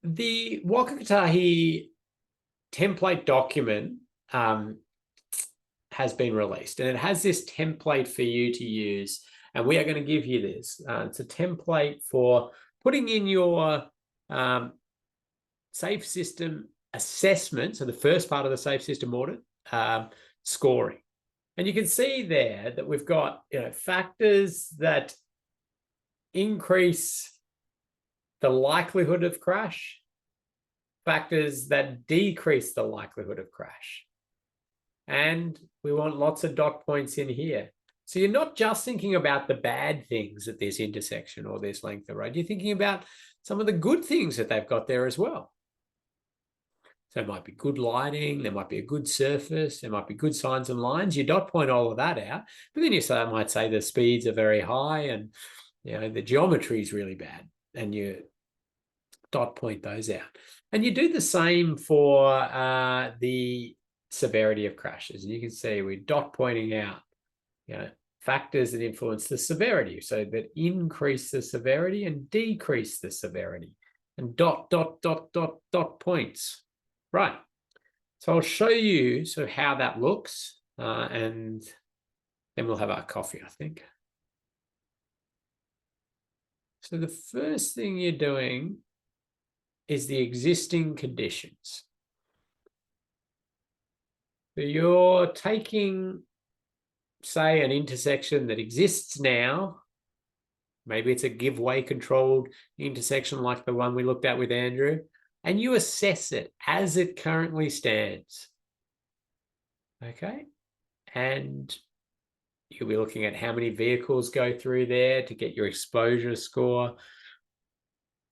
[SPEAKER 1] the Waka Kotahi template document has been released, and it has this template for you to use, and we are going to give you this. It's a template for putting in your safe system assessment, so the first part of the safe system audit, scoring. And you can see there that we've got factors that increase the likelihood of crash, factors that decrease the likelihood of crash. And we want lots of dot points in here. So you're not just thinking about the bad things at this intersection or this length of road. You're thinking about some of the good things that they've got there as well. So it might be good lighting, there might be a good surface, there might be good signs and lines. You dot point all of that out, but then you might say the speeds are very high and the geometry is really bad, and you dot point those out. And you do the same for the severity of crashes. And you can see we're dot pointing out factors that influence the severity, so that increase the severity and decrease the severity, and dot points. Right. So I'll show you sort of how that looks, and then we'll have our coffee, I think. So the first thing you're doing is the existing conditions. So you're taking, say, an intersection that exists now. Maybe it's a give-way controlled intersection like the one we looked at with Andrew, and you assess it as it currently stands. Okay? And you'll be looking at how many vehicles go through there to get your exposure score,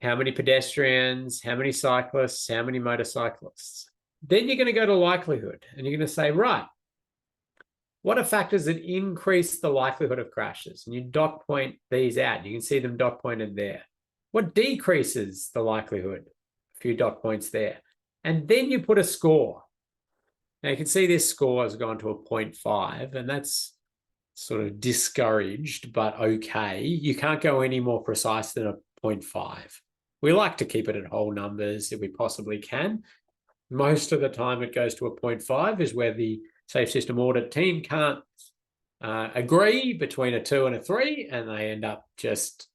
[SPEAKER 1] how many pedestrians, how many cyclists, how many motorcyclists. Then you're going to go to likelihood, and you're going to say, right, what are factors that increase the likelihood of crashes? And you dot point these out. You can see them dot pointed there. What decreases the likelihood? A few dot points there. And then you put a score. Now you can see this score has gone to a 0.5, and that's sort of discouraged, but okay. You can't go any more precise than a 0.5. We like to keep it at whole numbers if we possibly can. Most of the time it goes to a 0.5 is where the safe system audit team can't agree between a 2 and a 3, and they end up just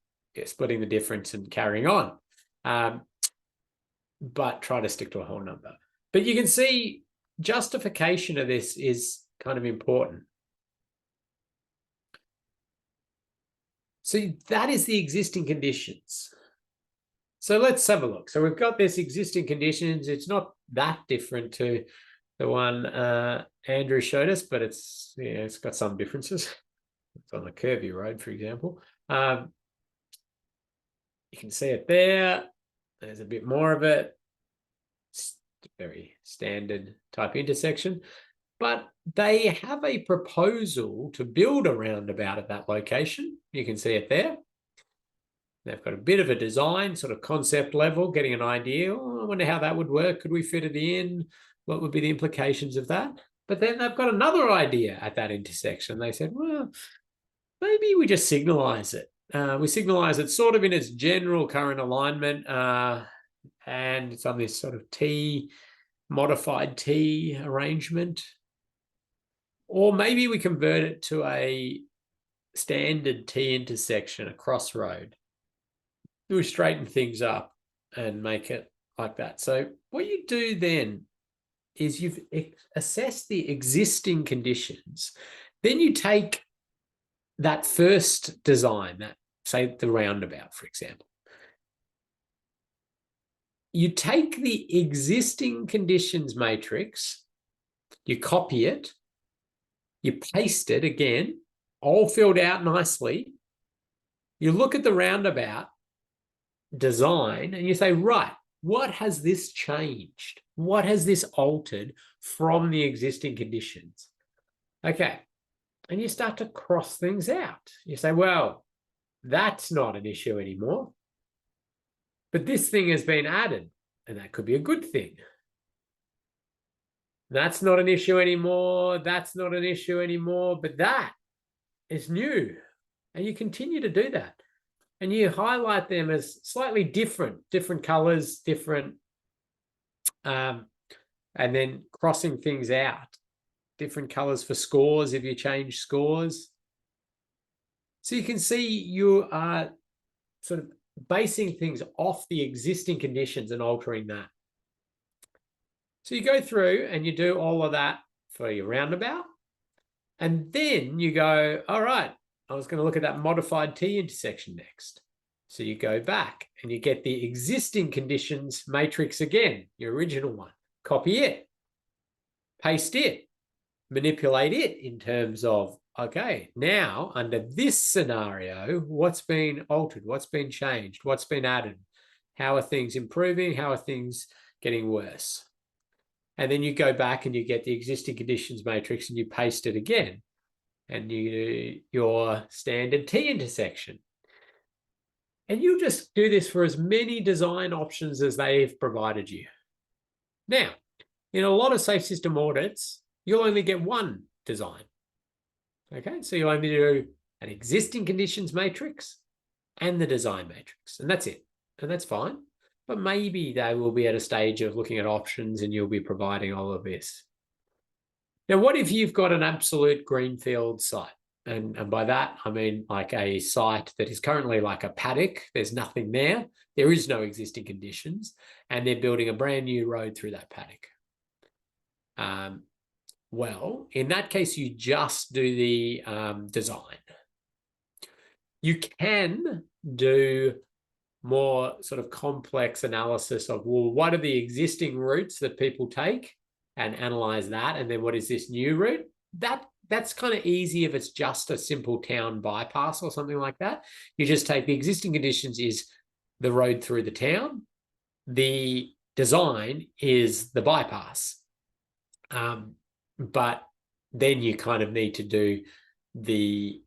[SPEAKER 1] splitting the difference and carrying on. But try to stick to a whole number. But you can see justification of this is kind of important. So that is the existing conditions. So let's have a look. So we've got this existing conditions. It's not that different to the one Andrew showed us, but it's got some differences. It's on the curvy road, for example. You can see it there. There's a bit more of it. It's a very standard type intersection. But they have a proposal to build a roundabout at that location. You can see it there. They've got a bit of a design, sort of concept level, getting an idea. Oh, I wonder how that would work. Could we fit it in? What would be the implications of that? But then they've got another idea at that intersection. They said, well, maybe we just signalize it. We signalize it sort of in its general current alignment, and it's on this sort of T, modified T arrangement. Or maybe we convert it to a standard T intersection, a crossroad. We straighten things up and make it like that. So what you do then is you've assessed the existing conditions. Then you take that first design, that say the roundabout, for example. You take the existing conditions matrix, you copy it, you paste it again, all filled out nicely. You look at the roundabout design and you say, right, what has this changed? What has this altered from the existing conditions? Okay. And you start to cross things out. You say, well, that's not an issue anymore. But this thing has been added, and that could be a good thing. That's not an issue anymore. That's not an issue anymore. But that is new. And you continue to do that. And you highlight them as slightly different colors, different, and then crossing things out. Different colors for scores if you change scores. So you can see you are sort of basing things off the existing conditions and altering that. So you go through and you do all of that for your roundabout. And then you go, all right, I was going to look at that modified T intersection next. So you go back and you get the existing conditions matrix again, your original one. Copy it, paste it, manipulate it in terms of, okay, now under this scenario, what's been altered? What's been changed? What's been added? How are things improving? How are things getting worse? And then you go back and you get the existing conditions matrix and you paste it again. And you do your standard T intersection. And you just do this for as many design options as they've provided you. Now, in a lot of safe system audits, you'll only get one design. Okay, so you'll only do an existing conditions matrix and the design matrix, and that's it. And that's fine. But maybe they will be at a stage of looking at options and you'll be providing all of this. Now, what if you've got an absolute greenfield site? And by that, I mean like a site that is currently like a paddock. There's nothing there. There is no existing conditions. And they're building a brand new road through that paddock. Well, in that case, you just do the design. You can do more sort of complex analysis of, well, what are the existing routes that people take and analyze that? And then what is this new route? That's kind of easy if it's just a simple town bypass or something like that. You just take the existing conditions is the road through the town. The design is the bypass. But then you kind of need to do it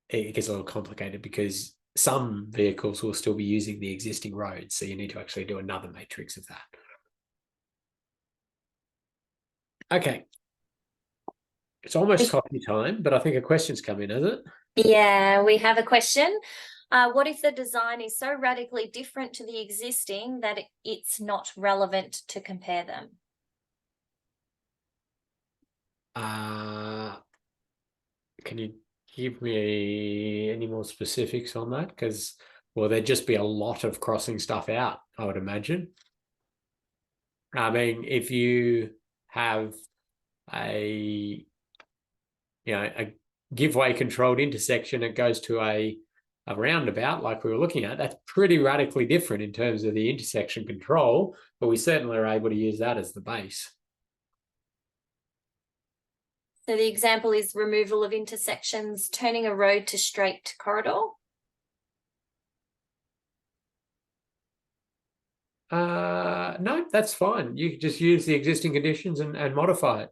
[SPEAKER 1] gets a little complicated because some vehicles will still be using the existing roads. So you need to actually do another matrix of that. Okay. It's almost coffee time, but I think a question's come in, has it?
[SPEAKER 2] Yeah, we have a question. What if the design is so radically different to the existing that it's not relevant to compare them?
[SPEAKER 1] Can you give me any more specifics on that? Because, well, there'd just be a lot of crossing stuff out, I would imagine. I mean, if you have a give-way controlled intersection that goes to a roundabout like we were looking at, that's pretty radically different in terms of the intersection control, but we certainly are able to use that as the base.
[SPEAKER 2] So the example is removal of intersections, turning a road to straight corridor.
[SPEAKER 1] No, that's fine. You can just use the existing conditions and modify it.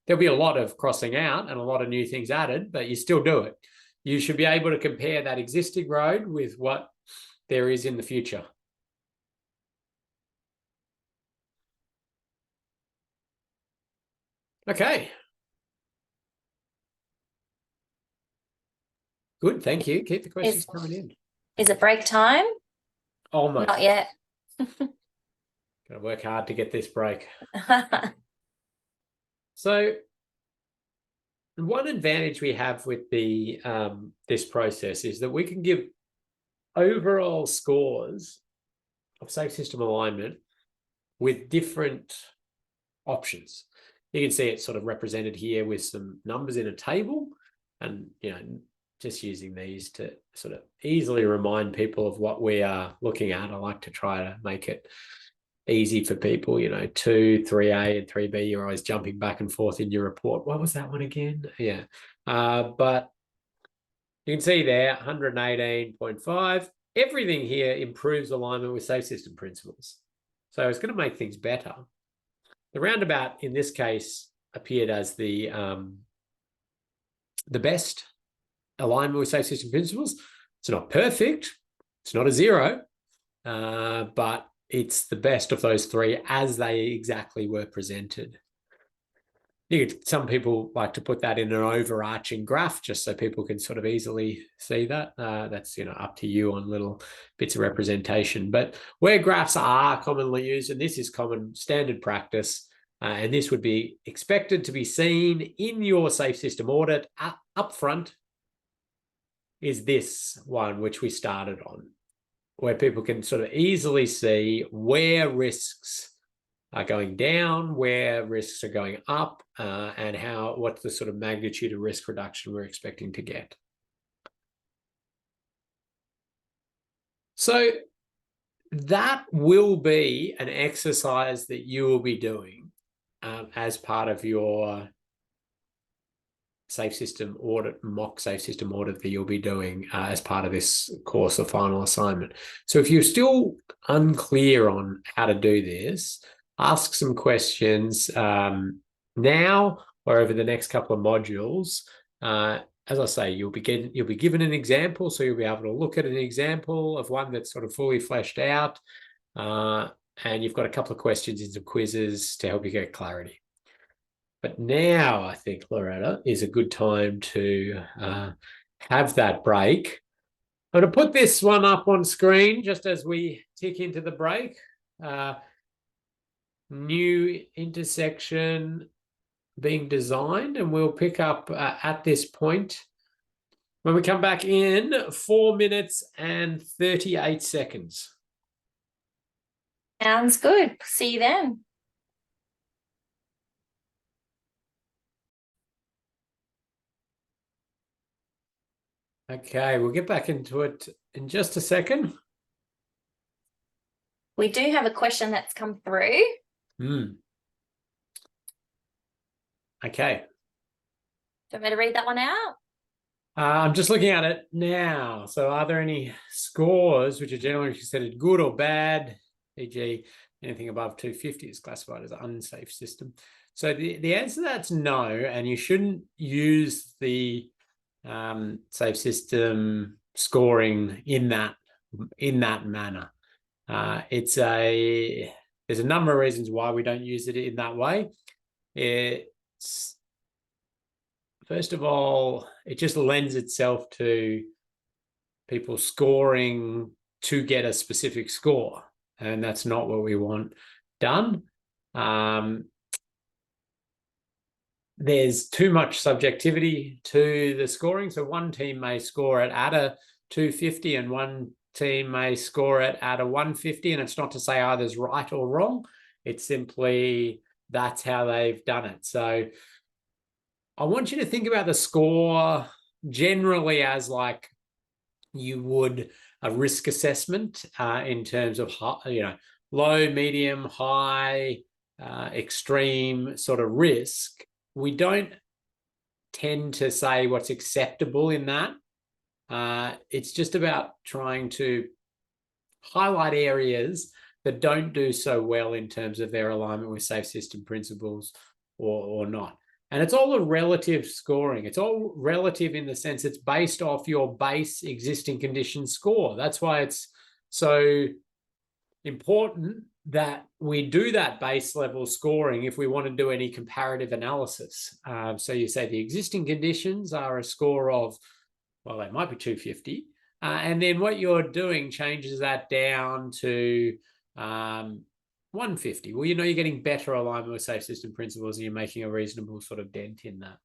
[SPEAKER 1] There'll be a lot of crossing out and a lot of new things added, but you still do it. You should be able to compare that existing road with what there is in the future. Okay. Good, thank you. Keep the questions coming in.
[SPEAKER 2] Is it break time?
[SPEAKER 1] Almost.
[SPEAKER 2] Not yet.
[SPEAKER 1] Gotta work hard to get this break. So one advantage we have with the this process is that we can give overall scores of safe system alignment with different options. You can see it sort of represented here with some numbers in a table, and just using these to sort of easily remind people of what we are looking at. I like to try to make it easy for people, 2, 3A and 3B, you're always jumping back and forth in your report. What was that one again? Yeah. But you can see there, 118.5, everything here improves alignment with safe system principles. So it's going to make things better. The roundabout in this case appeared as the best alignment with safe system principles. It's not perfect. It's not a 0, but it's the best of those 3 as they exactly were presented. Some people like to put that in an overarching graph just so people can sort of easily see that. That's up to you on little bits of representation. But where graphs are commonly used, and this is common standard practice, and this would be expected to be seen in your safe system audit up front, is this one which we started on, where people can sort of easily see where risks are going down, where risks are going up, and what's the sort of magnitude of risk reduction we're expecting to get. So that will be an exercise that you will be doing as part of your safe system audit, mock safe system audit that you'll be doing as part of this course of final assignment. So if you're still unclear on how to do this, ask some questions now or over the next couple of modules. As I say, you'll be given an example, so you'll be able to look at an example of one that's sort of fully fleshed out, and you've got a couple of questions in some quizzes to help you get clarity. But now I think, Loretta, is a good time to have that break. I'm going to put this one up on screen just as we tick into the break. New intersection being designed, and we'll pick up at this point when we come back in 4 minutes and 38 seconds.
[SPEAKER 2] Sounds good. See you then.
[SPEAKER 1] Okay, we'll get back into it in just a second.
[SPEAKER 2] We do have a question that's come through.
[SPEAKER 1] Okay.
[SPEAKER 2] Do you want me to read that one out?
[SPEAKER 1] I'm just looking at it now. So are there any scores which are generally considered good or bad, e.g. anything above 250 is classified as an unsafe system? So the answer to that's no, and you shouldn't use the safe system scoring in that manner. There's a number of reasons why we don't use it in that way. First of all, it just lends itself to people scoring to get a specific score, and that's not what we want done. There's too much subjectivity to the scoring. So one team may score it at a 250 and one team may score it at a 150. And it's not to say either's right or wrong. It's simply that's how they've done it. So I want you to think about the score generally as like you would a risk assessment in terms of, low, medium, high, extreme sort of risk. We don't tend to say what's acceptable in that. It's just about trying to highlight areas that don't do so well in terms of their alignment with safe system principles or not. And it's all a relative scoring. It's all relative in the sense it's based off your base existing condition score. That's why it's so important that we do that base level scoring if we want to do any comparative analysis. So you say the existing conditions are a score of, well, they might be 250. And then what you're doing changes that down to 150. Well, you're getting better alignment with safe system principles and you're making a reasonable sort of dent in that.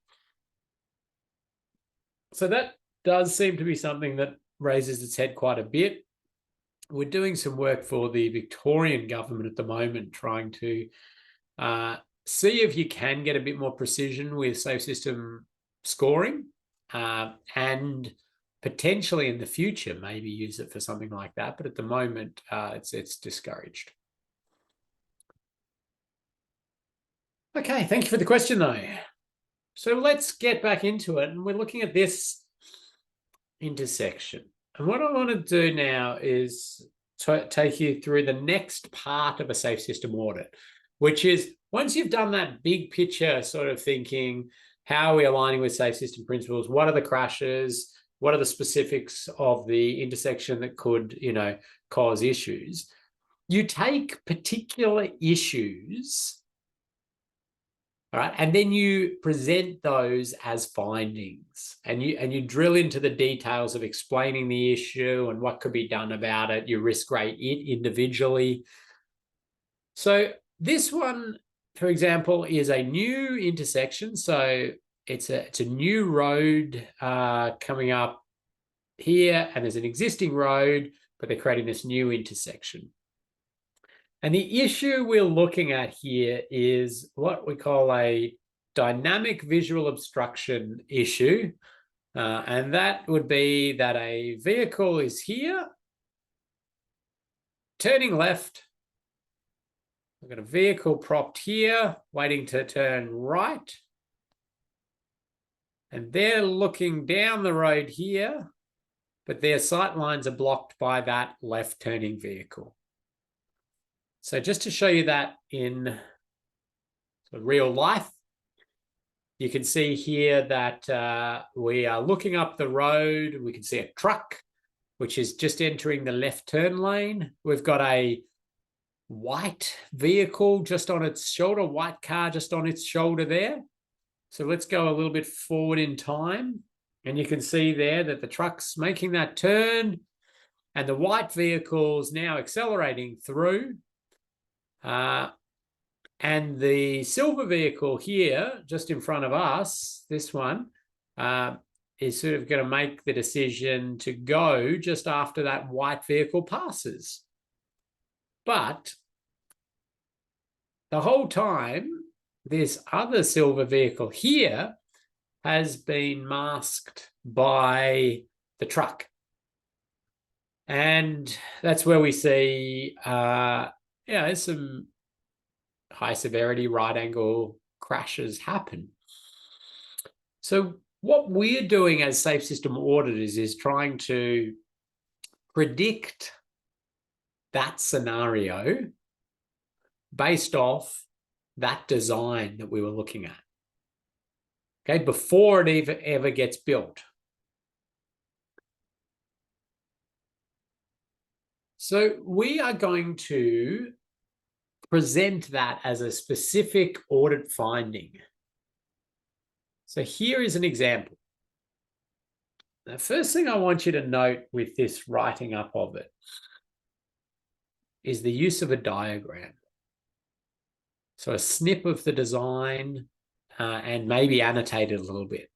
[SPEAKER 1] So that does seem to be something that raises its head quite a bit. We're doing some work for the Victorian government at the moment, trying to see if you can get a bit more precision with safe system scoring, and potentially in the future maybe use it for something like that. But at the moment, it's discouraged. Okay, thank you for the question, though. So let's get back into it, and we're looking at this intersection. And what I want to do now is take you through the next part of a safe system audit, which is once you've done that big picture sort of thinking, how are we aligning with safe system principles? What are the crashes? What are the specifics of the intersection that could, cause issues? You take particular issues, all right, and then you present those as findings, and you drill into the details of explaining the issue and what could be done about it. You risk rate it individually. So this one, for example, is a new intersection. So it's a new road coming up here, and there's an existing road, but they're creating this new intersection. And the issue we're looking at here is what we call a dynamic visual obstruction issue. And that would be that a vehicle is here, turning left. We've got a vehicle propped here, waiting to turn right. And they're looking down the road here, but their sight lines are blocked by that left turning vehicle. So just to show you that in real life, you can see here that we are looking up the road. We can see a truck, which is just entering the left turn lane. We've got a white vehicle just on its shoulder, white car just on its shoulder there. So let's go a little bit forward in time. And you can see there that the truck's making that turn and the white vehicle's now accelerating through. And the silver vehicle here, just in front of us, this one, is sort of going to make the decision to go just after that white vehicle passes. But the whole time, this other silver vehicle here has been masked by the truck. And that's where we see some high severity right angle crashes happen. So what we're doing as safe system auditors is trying to predict that scenario based off that design that we were looking at, okay, before it ever gets built. So we are going to present that as a specific audit finding. So here is an example. The first thing I want you to note with this writing up of it is the use of a diagram. So a snip of the design and maybe annotate it a little bit.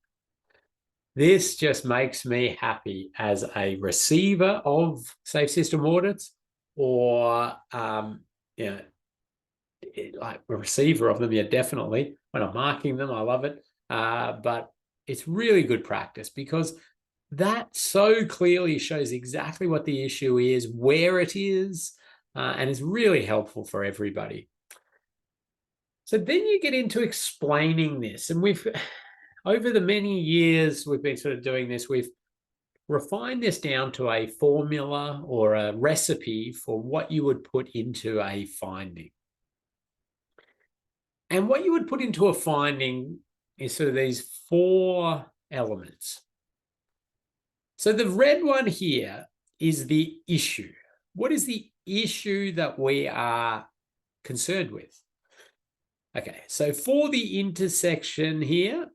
[SPEAKER 1] This just makes me happy as a receiver of safe system audits, or like a receiver of them, yeah, definitely. When I'm marking them, I love it. But it's really good practice because that so clearly shows exactly what the issue is, where it is, and is really helpful for everybody. So then you get into explaining this, and we've, over the many years we've been sort of doing this, we've refined this down to a formula or a recipe for what you would put into a finding. And what you would put into a finding is sort of these 4 elements. So the red one here is the issue. What is the issue that we are concerned with? Okay, so for the intersection here,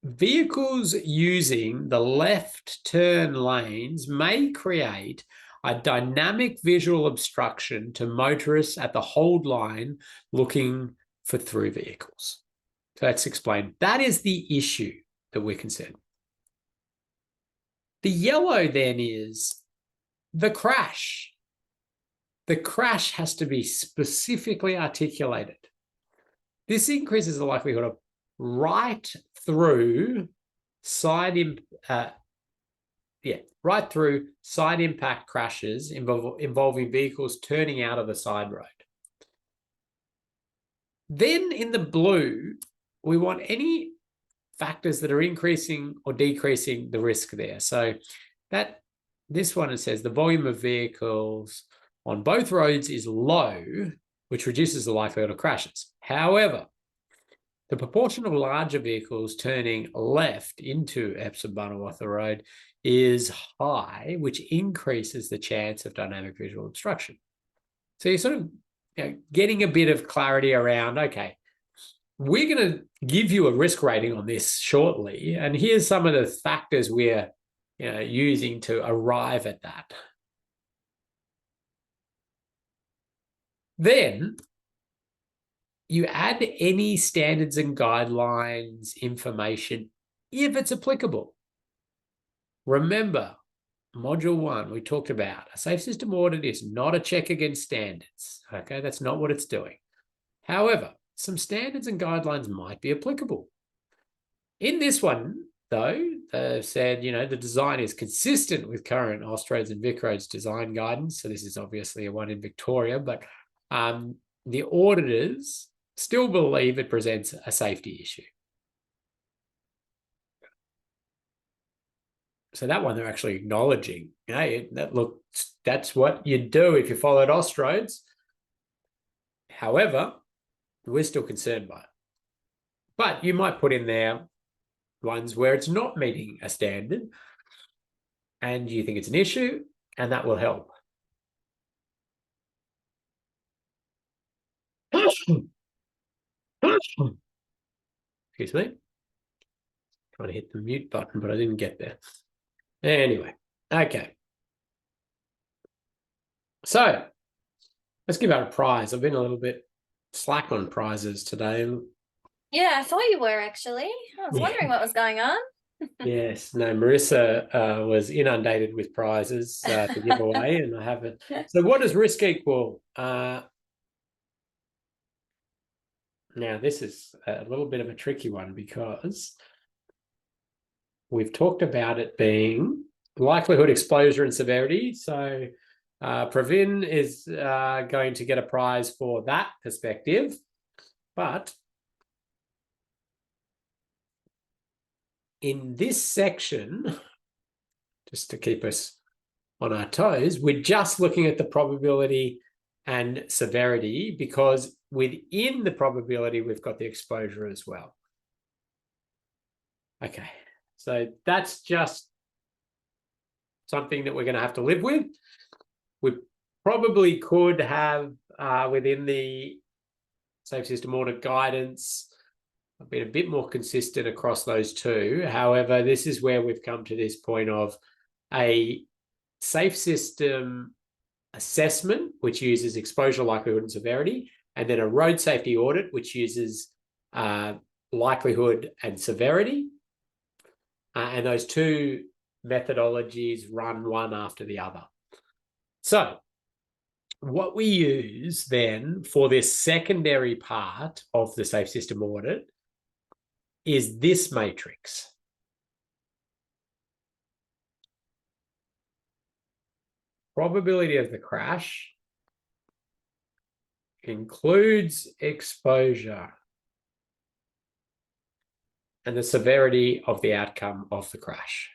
[SPEAKER 1] vehicles using the left turn lanes may create a dynamic visual obstruction to motorists at the hold line looking for through vehicles. So let's explain. That is the issue. that we're concerned. The yellow then is the crash. The crash has to be specifically articulated. This increases the likelihood of right through side impact crashes involving vehicles turning out of the side road. Then in the blue, we want any factors that are increasing or decreasing the risk there. So that this one, it says the volume of vehicles on both roads is low, which reduces the likelihood of crashes. However, the proportion of larger vehicles turning left into Epsom Butterworth Road is high, which increases the chance of dynamic visual obstruction. So you're sort of getting a bit of clarity around, okay, we're going to give you a risk rating on this shortly, and here's some of the factors we're using to arrive at that. Then you add any standards and guidelines information if it's applicable. Remember, Module 1, we talked about a safe system audit is not a check against standards. Okay, that's not what it's doing. However, some standards and guidelines might be applicable. In this one, though, they've said, the design is consistent with current Austroads and VicRoads design guidance. So this is obviously a one in Victoria, but the auditors still believe it presents a safety issue. So that one they're actually acknowledging, that's what you do if you followed Austroads. However, we're still concerned by it. But you might put in there ones where it's not meeting a standard and you think it's an issue, and that will help. Excuse me. Trying to hit the mute button, but I didn't get there. Anyway, okay. So let's give out a prize. I've been a little bit slack on prizes today.
[SPEAKER 2] Yeah, I thought you were actually. I was wondering what was going on.
[SPEAKER 1] Yes, no, Marissa was inundated with prizes to give away, and I haven't. So what does risk equal? Now, this is a little bit of a tricky one because we've talked about it being likelihood, exposure, and severity. So Pravin is going to get a prize for that perspective, but in this section, just to keep us on our toes, we're just looking at the probability and severity, because within the probability, we've got the exposure as well. Okay, so that's just something that we're going to have to live with. We probably could have within the Safe System Audit guidance been a bit more consistent across those two. However, this is where we've come to this point of a safe system assessment, which uses exposure, likelihood, and severity, and then a road safety audit, which uses likelihood and severity. And those two methodologies run one after the other. So what we use then for this secondary part of the safe system audit is this matrix. Probability of the crash includes exposure and the severity of the outcome of the crash.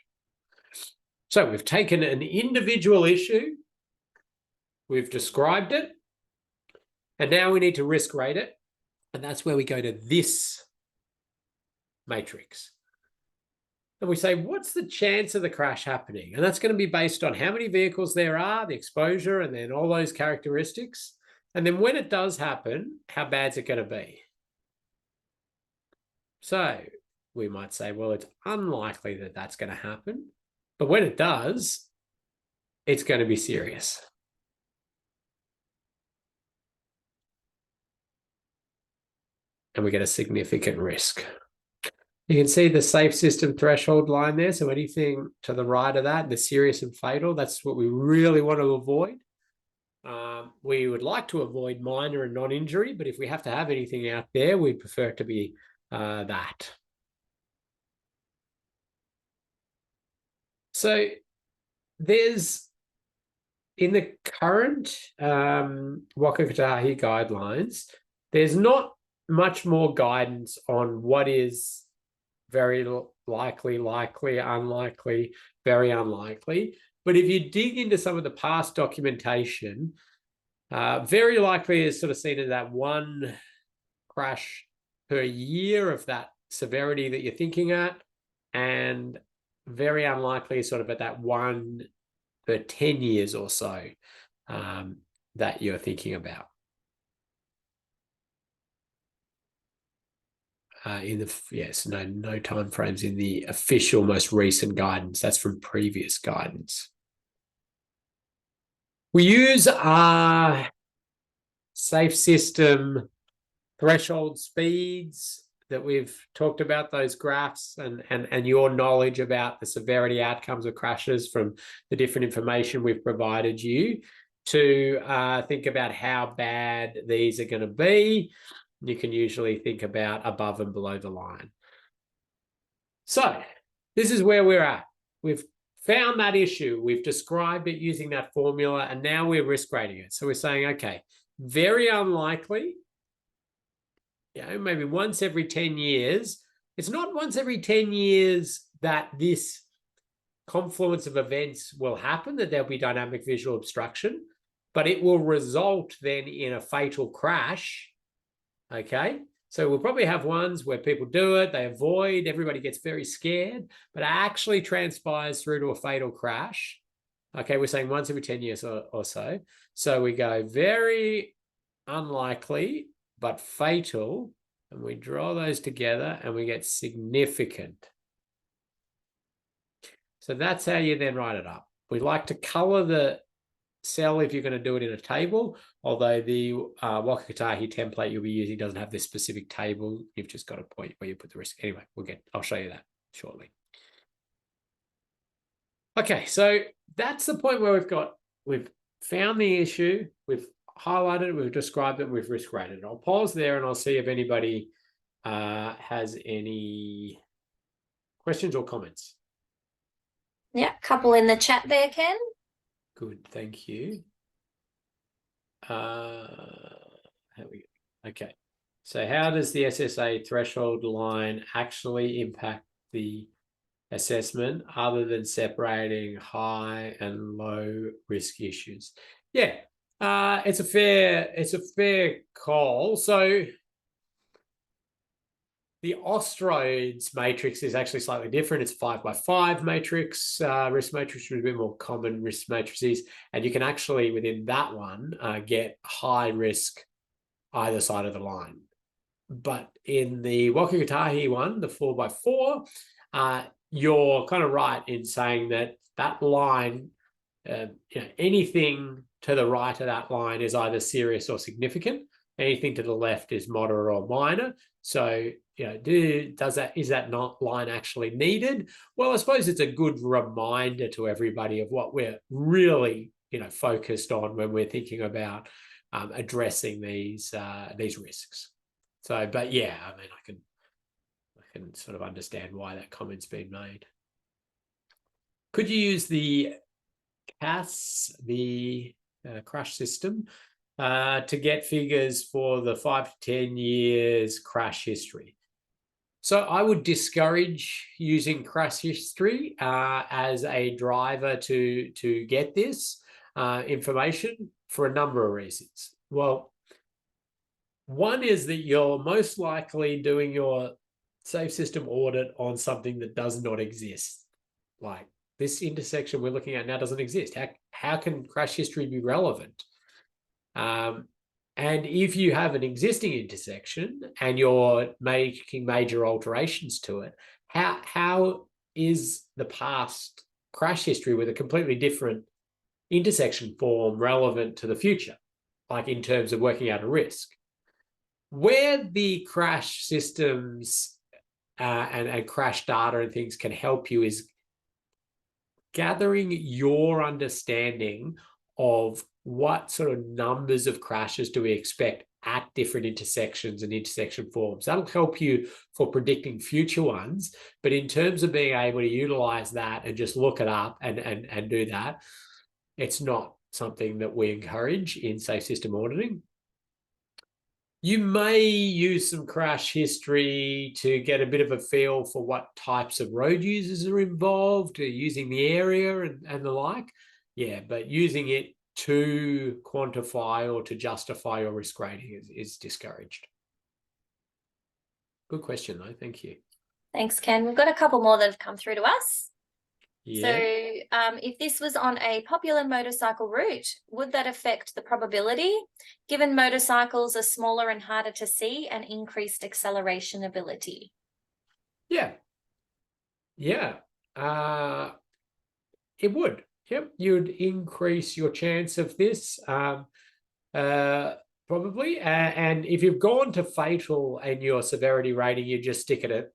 [SPEAKER 1] So we've taken an individual issue, we've described it, and now we need to risk rate it. And that's where we go to this matrix. And we say, what's the chance of the crash happening? And that's going to be based on how many vehicles there are, the exposure, and then all those characteristics. And then when it does happen, how bad is it going to be? So we might say, well, it's unlikely that that's going to happen. But when it does, it's going to be serious. And we get a significant risk. You can see the safe system threshold line there. So anything to the right of that, the serious and fatal, that's what we really want to avoid. We would like to avoid minor and non-injury, but if we have to have anything out there, we'd prefer it to be that. So there's, in the current Waka Kotahi guidelines, there's not much more guidance on what is very likely, unlikely, very unlikely. But if you dig into some of the past documentation, very likely is sort of seen as that one crash per year of that severity that you're thinking at, and very unlikely is sort of at that one per 10 years or so that you're thinking about. No time frames in the official most recent guidance. That's from previous guidance. We use our safe system threshold speeds that we've talked about, those graphs, and your knowledge about the severity outcomes of crashes from the different information we've provided you to think about how bad these are going to be. You can usually think about above and below the line. So this is where we're at. We've found that issue. We've described it using that formula, and now we're risk rating it. So we're saying, okay, very unlikely, maybe once every 10 years. It's not once every 10 years that this confluence of events will happen, that there'll be dynamic visual obstruction, but it will result then in a fatal crash. Okay, so we'll probably have ones where people do it, they avoid, everybody gets very scared, but it actually transpires through to a fatal crash. Okay, we're saying once every 10 years or so. So we go very unlikely, but fatal, and we draw those together and we get significant. So that's how you then write it up. We like to color the cell if you're going to do it in a table, although the Waka Kotahi template you'll be using doesn't have this specific table. You've just got a point where you put the risk. Anyway, I'll show you that shortly. Okay, so that's the point where we've found the issue, we've highlighted it, we've described it, we've risk rated it. I'll pause there and I'll see if anybody has any questions or comments.
[SPEAKER 2] Yeah, couple in the chat there, Ken.
[SPEAKER 1] Good, thank you. Okay, so how does the SSA threshold line actually impact the assessment other than separating high and low risk issues? Yeah, it's a fair call. So the Ostrodes matrix is actually slightly different. It's 5x5 matrix, risk matrix, with a bit more common risk matrices. And you can actually, within that one, get high risk either side of the line. But in the Waka Kotahi one, the 4x4, you're kind of right in saying that that line, anything to the right of that line is either serious or significant. Anything to the left is moderate or minor. So, is that not line actually needed? Well, I suppose it's a good reminder to everybody of what we're really, focused on when we're thinking about addressing these risks. So, but yeah, I mean, I can sort of understand why that comment's been made. Could you use the CAS, the crash system, to get figures for the 5 to 10 years crash history? So I would discourage using crash history as a driver to get this information for a number of reasons. Well, one is that you're most likely doing your safe system audit on something that does not exist. Like this intersection we're looking at now doesn't exist. How can crash history be relevant? And if you have an existing intersection and you're making major alterations to it, how is the past crash history with a completely different intersection form relevant to the future, like in terms of working out a risk? Where the crash systems and crash data and things can help you is gathering your understanding of what sort of numbers of crashes do we expect at different intersections and intersection forms. That'll help you for predicting future ones. But in terms of being able to utilize that and just look it up and do that, it's not something that we encourage in safe system auditing. You may use some crash history to get a bit of a feel for what types of road users are involved, using the area and the like. Yeah, but using it to quantify or to justify your risk rating is discouraged. Good question, though. Thank you.
[SPEAKER 2] Thanks, Ken. We've got a couple more that have come through to us.
[SPEAKER 1] Yeah.
[SPEAKER 2] So if this was on a popular motorcycle route, would that affect the probability, given motorcycles are smaller and harder to see and increased acceleration ability?
[SPEAKER 1] Yeah. Yeah. It would. Yep. You'd increase your chance of this probably. And if you've gone to fatal and your severity rating, you just keep it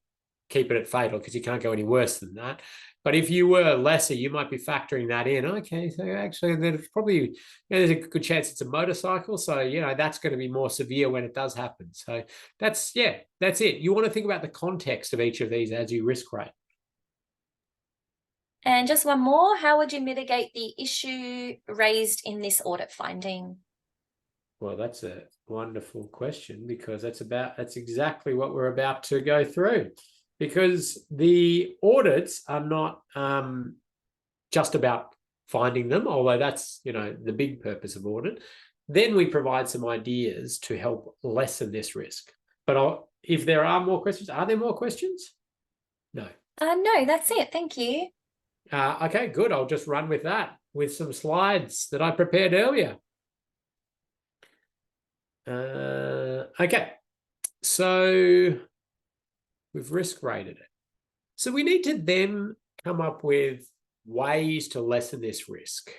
[SPEAKER 1] at fatal because you can't go any worse than that. But if you were lesser, you might be factoring that in. Okay, so actually, then it's probably, there's a good chance it's a motorcycle. So, that's going to be more severe when it does happen. So that's it. You want to think about the context of each of these as you risk rate.
[SPEAKER 2] And just one more, how would you mitigate the issue raised in this audit finding?
[SPEAKER 1] Well, that's a wonderful question because that's exactly what we're about to go through. Because the audits are not just about finding them, although that's, the big purpose of audit. Then we provide some ideas to help lessen this risk. But if there are more questions, are there more questions? No.
[SPEAKER 2] No, that's it. Thank you.
[SPEAKER 1] Okay, good. I'll just run with that, with some slides that I prepared earlier. Okay, so we've risk rated it. So we need to then come up with ways to lessen this risk.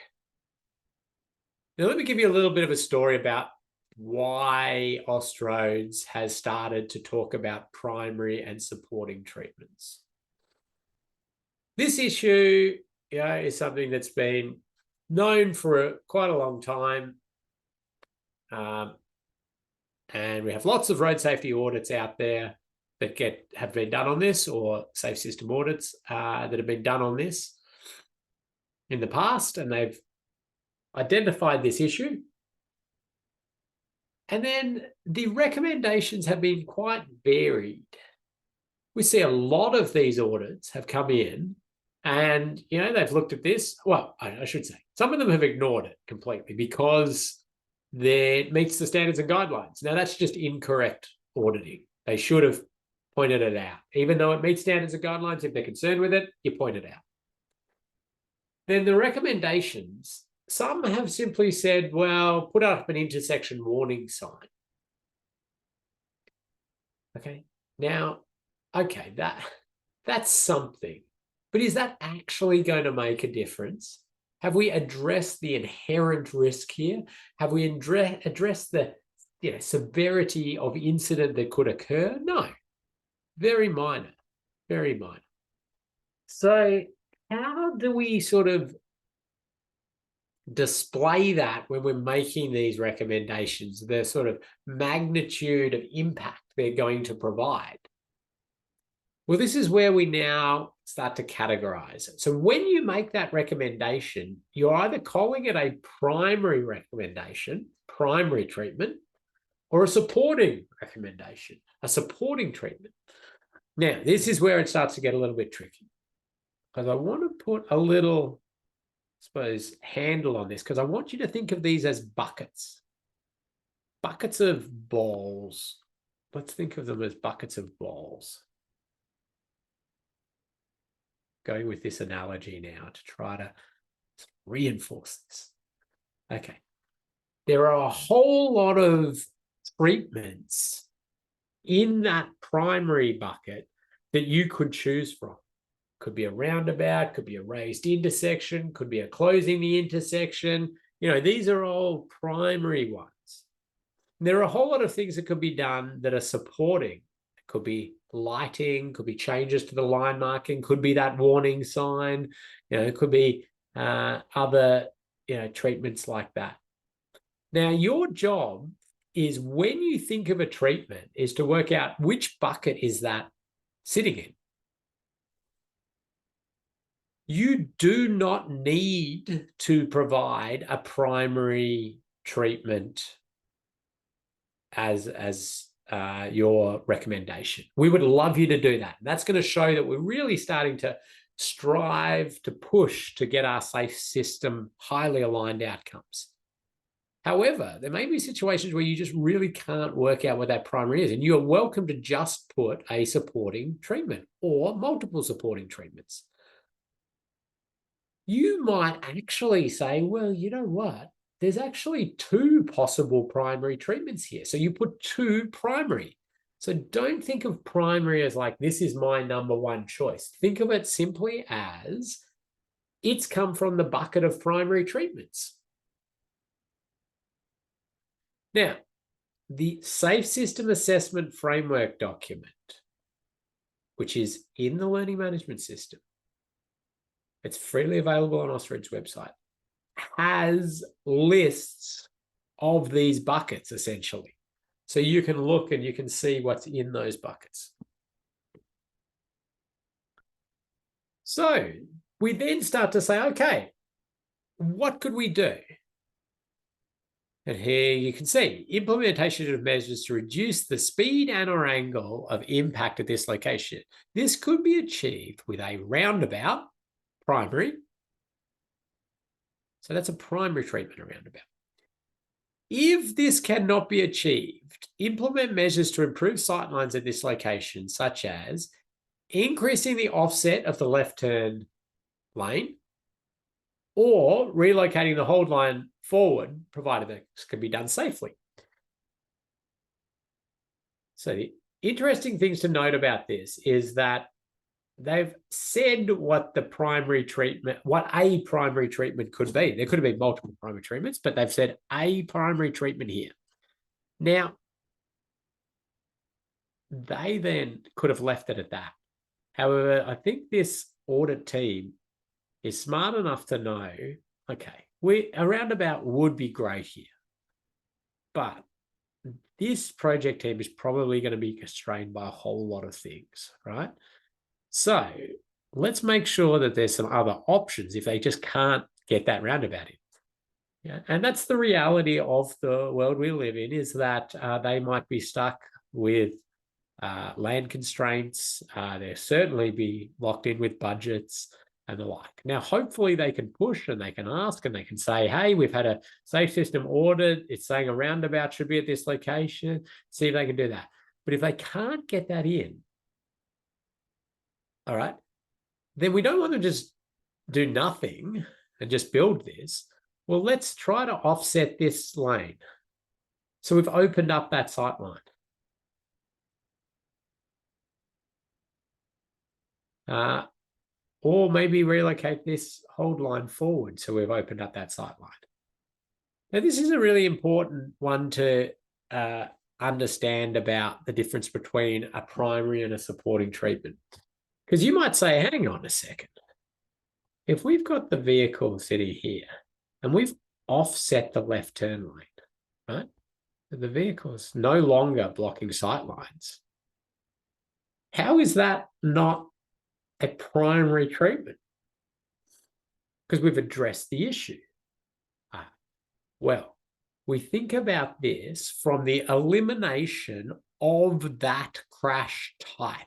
[SPEAKER 1] Now, let me give you a little bit of a story about why Austroads has started to talk about primary and supporting treatments. This issue, is something that's been known for quite a long time. And we have lots of road safety audits out there that have been done on this, or safe system audits that have been done on this in the past, and they've identified this issue. And then the recommendations have been quite varied. We see a lot of these audits have come in and, they've looked at this. Well, I should say, some of them have ignored it completely because it meets the standards and guidelines. Now, that's just incorrect auditing. They should have pointed it out. Even though it meets standards and guidelines, if they're concerned with it, you point it out. Then the recommendations, some have simply said, well, put up an intersection warning sign. Okay, now, that's something. But is that actually going to make a difference? Have we addressed the inherent risk here? Have we addressed the severity of incident that could occur? No. Very minor. Very minor. So how do we sort of display that when we're making these recommendations, the sort of magnitude of impact they're going to provide? Well, this is where we now start to categorize it. So when you make that recommendation, you're either calling it a primary recommendation, primary treatment, or a supporting recommendation, a supporting treatment. Now, this is where it starts to get a little bit tricky, because I want to put a little, I suppose, handle on this, because I want you to think of these as buckets. Buckets of balls. Let's think of them as buckets of balls. Going with this analogy now to try to reinforce this. Okay. There are a whole lot of treatments in that primary bucket that you could choose from. Could be a roundabout, could be a raised intersection, could be a closing the intersection. These are all primary ones. And there are a whole lot of things that could be done that are supporting. Could be lighting, could be changes to the line marking, could be that warning sign, it could be other, treatments like that. Now, your job is, when you think of a treatment, is to work out which bucket is that sitting in. You do not need to provide a primary treatment as your recommendation. We would love you to do that. That's going to show that we're really starting to strive to push to get our safe system highly aligned outcomes. However, there may be situations where you just really can't work out what that primary is, and you are welcome to just put a supporting treatment or multiple supporting treatments. You might actually say, well, you know what? There's actually 2 possible primary treatments here. So you put 2 primary. So don't think of primary as like, this is my number 1 choice. Think of it simply as it's come from the bucket of primary treatments. Now, the Safe System Assessment Framework document, which is in the Learning Management System, it's freely available on Osteridge's website, has lists of these buckets, essentially. So you can look and you can see what's in those buckets. So we then start to say, okay, what could we do? And here you can see implementation of measures to reduce the speed and or angle of impact at this location. This could be achieved with a roundabout, primary. So that's a primary treatment, a roundabout. If this cannot be achieved, implement measures to improve sightlines at this location, such as increasing the offset of the left turn lane, or relocating the hold line forward, provided that this can be done safely. So the interesting things to note about this is that they've said what the primary treatment, what a primary treatment could be. There could have been multiple primary treatments, but they've said a primary treatment here. Now, they then could have left it at that. However, I think this audit team is smart enough to know, okay, a roundabout would be great here, but this project team is probably going to be constrained by a whole lot of things, right? So let's make sure that there's some other options if they just can't get that roundabout in. Yeah, and that's the reality of the world we live in, is that they might be stuck with land constraints. They'll certainly be locked in with budgets and the like. Now, hopefully they can push and they can ask and they can say, hey, we've had a safe system audit. It's saying a roundabout should be at this location. See if they can do that. But if they can't get that in, all right, then we don't want to just do nothing and just build this. Well, let's try to offset this lane. So we've opened up that sight line. Or maybe relocate this hold line forward. So we've opened up that sight line. Now, this is a really important one to understand about the difference between a primary and a supporting treatment. Because you might say, hang on a second. If we've got the vehicle sitting here and we've offset the left turn lane, right? The vehicle is no longer blocking sight lines. How is that not a primary treatment? Because we've addressed the issue. Well, we think about this from the elimination of that crash type.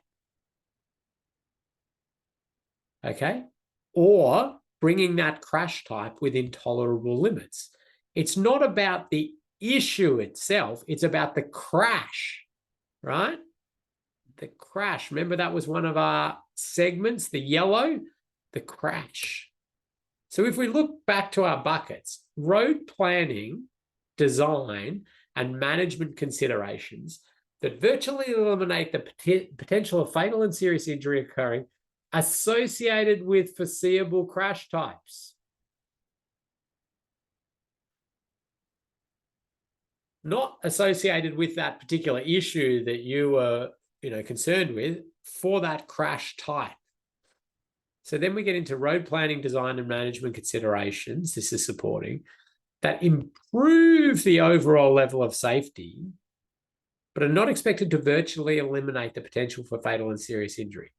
[SPEAKER 1] Okay? Or bringing that crash type within tolerable limits. It's not about the issue itself, it's about the crash, right? The crash. Remember, that was one of our segments, the yellow, the crash. So if we look back to our buckets, road planning, design, and management considerations that virtually eliminate the potential of fatal and serious injury occurring associated with foreseeable crash types. Not associated with that particular issue that you were concerned with for that crash type. So then we get into road planning, design, and management considerations. This is supporting that improve the overall level of safety, but are not expected to virtually eliminate the potential for fatal and serious injury.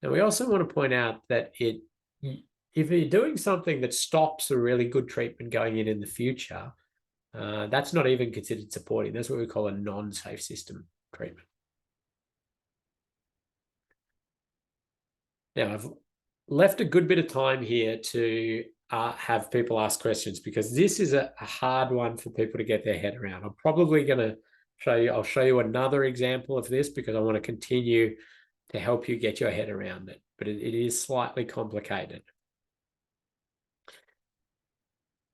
[SPEAKER 1] Now, we also want to point out that if you're doing something that stops a really good treatment going in the future, that's not even considered supporting. That's what we call a non-safe system treatment. Now, I've left a good bit of time here to have people ask questions, because this is a hard one for people to get their head around. I'm probably going to I'll show you another example of this, because I want to continue to help you get your head around it, but it is slightly complicated.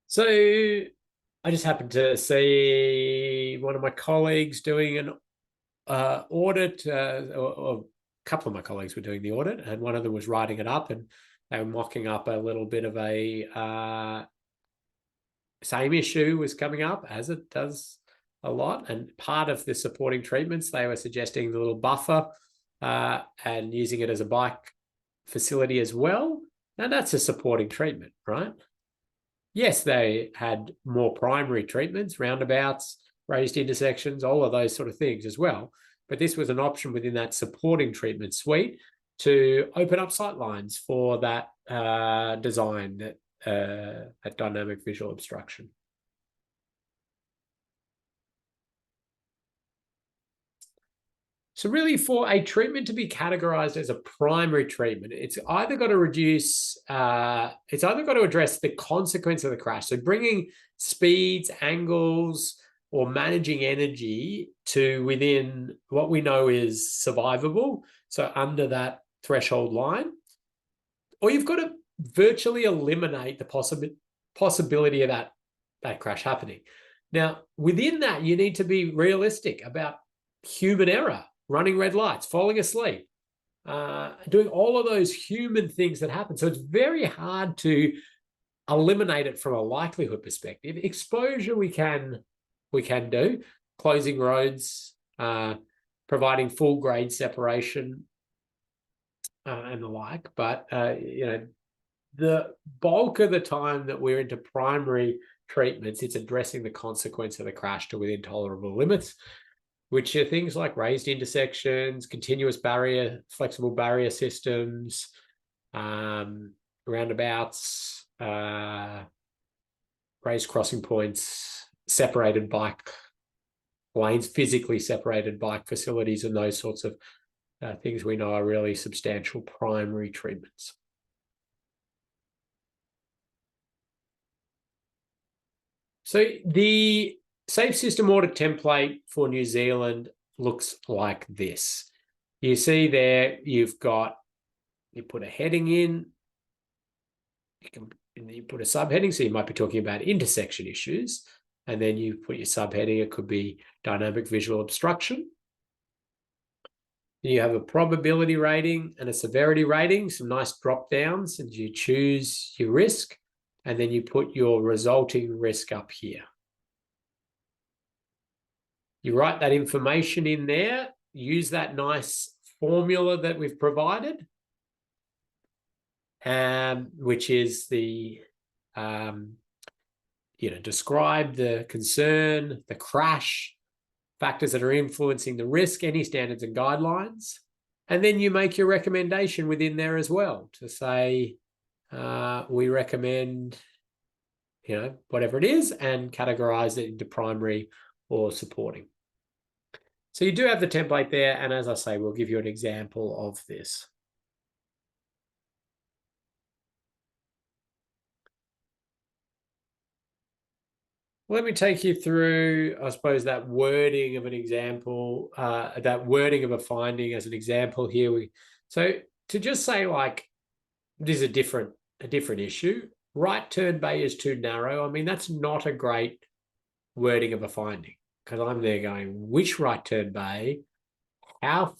[SPEAKER 1] So I just happened to see one of my colleagues doing an audit, or a couple of my colleagues were doing the audit, and one of them was writing it up, and they were mocking up a little bit of a same issue was coming up, as it does a lot. And part of the supporting treatments, they were suggesting the little buffer and using it as a bike facility as well. Now that's a supporting treatment, right? Yes, they had more primary treatments, roundabouts, raised intersections, all of those sort of things as well. But this was an option within that supporting treatment suite to open up sight lines for that design, that dynamic visual obstruction. So really, for a treatment to be categorized as a primary treatment, it's either got to address the consequence of the crash. So bringing speeds, angles, or managing energy to within what we know is survivable, so under that threshold line, or you've got to virtually eliminate the possibility of that crash happening. Now, within that, you need to be realistic about human error, running red lights, falling asleep, doing all of those human things that happen. So it's very hard to eliminate it from a likelihood perspective. Exposure we can do, closing roads, providing full grade separation, and the like. But the bulk of the time that we're into primary treatments, it's addressing the consequence of the crash to within tolerable limits, which are things like raised intersections, continuous barrier, flexible barrier systems, roundabouts, raised crossing points, separated bike lanes, physically separated bike facilities, and those sorts of things we know are really substantial primary treatments. So the Safe System Audit template for New Zealand looks like this. You see there, you put a heading in, you put a subheading, so you might be talking about intersection issues, and then you put your subheading, it could be dynamic visual obstruction. You have a probability rating and a severity rating, some nice drop downs, and you choose your risk, and then you put your resulting risk up here. You write that information in there, use that nice formula that we've provided, which is the, describe the concern, the crash, factors that are influencing the risk, any standards and guidelines. And then you make your recommendation within there as well to say, we recommend, whatever it is, and categorize it into primary or supporting. So you do have the template there, and as I say, we'll give you an example of this. Let me take you through, I suppose, that wording of an example, that wording of a finding as an example here. So to just say, like, this is a different issue. Right turn bay is too narrow. I mean, that's not a great wording of a finding, because I'm there going, which right turn bay? How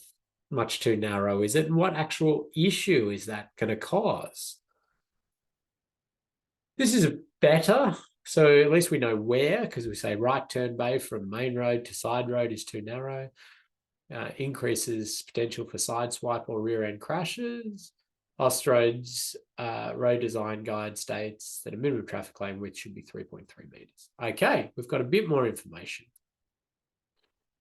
[SPEAKER 1] much too narrow is it? And what actual issue is that going to cause? This is better. So at least we know where, because we say right turn bay from main road to side road is too narrow. increases potential for sideswipe or rear end crashes. Austroad's road design guide states that a minimum traffic lane width should be 3.3 meters. Okay, we've got a bit more information.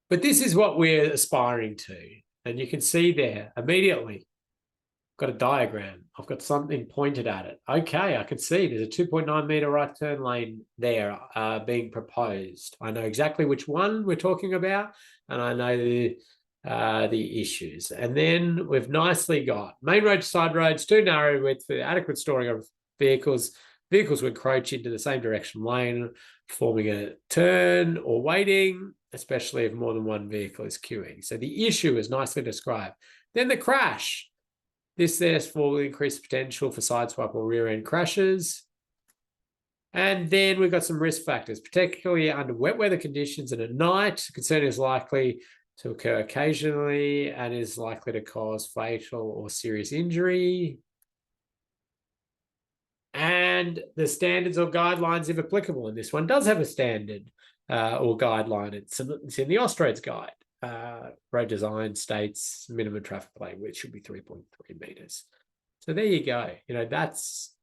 [SPEAKER 1] But this is what we're aspiring to. And you can see there immediately, I've got a diagram. I've got something pointed at it. Okay, I can see there's a 2.9 meter right turn lane there being proposed. I know exactly which one we're talking about, and I know the issues. And then we've nicely got main road to side roads, too narrow width for adequate storing of vehicles. Vehicles will encroach into the same direction lane, forming a turn or waiting, especially if more than one vehicle is queuing. So the issue is nicely described. Then the crash. This therefore will increase the potential for sideswipe or rear end crashes. And then we've got some risk factors, particularly under wet weather conditions and at night. Concern is likely to occur occasionally and is likely to cause fatal or serious injury. And the standards or guidelines, if applicable, and this one does have a standard or guideline. It's in the Austroads guide. Road design states minimum traffic lane width should be 3.3 meters. So there you go. That's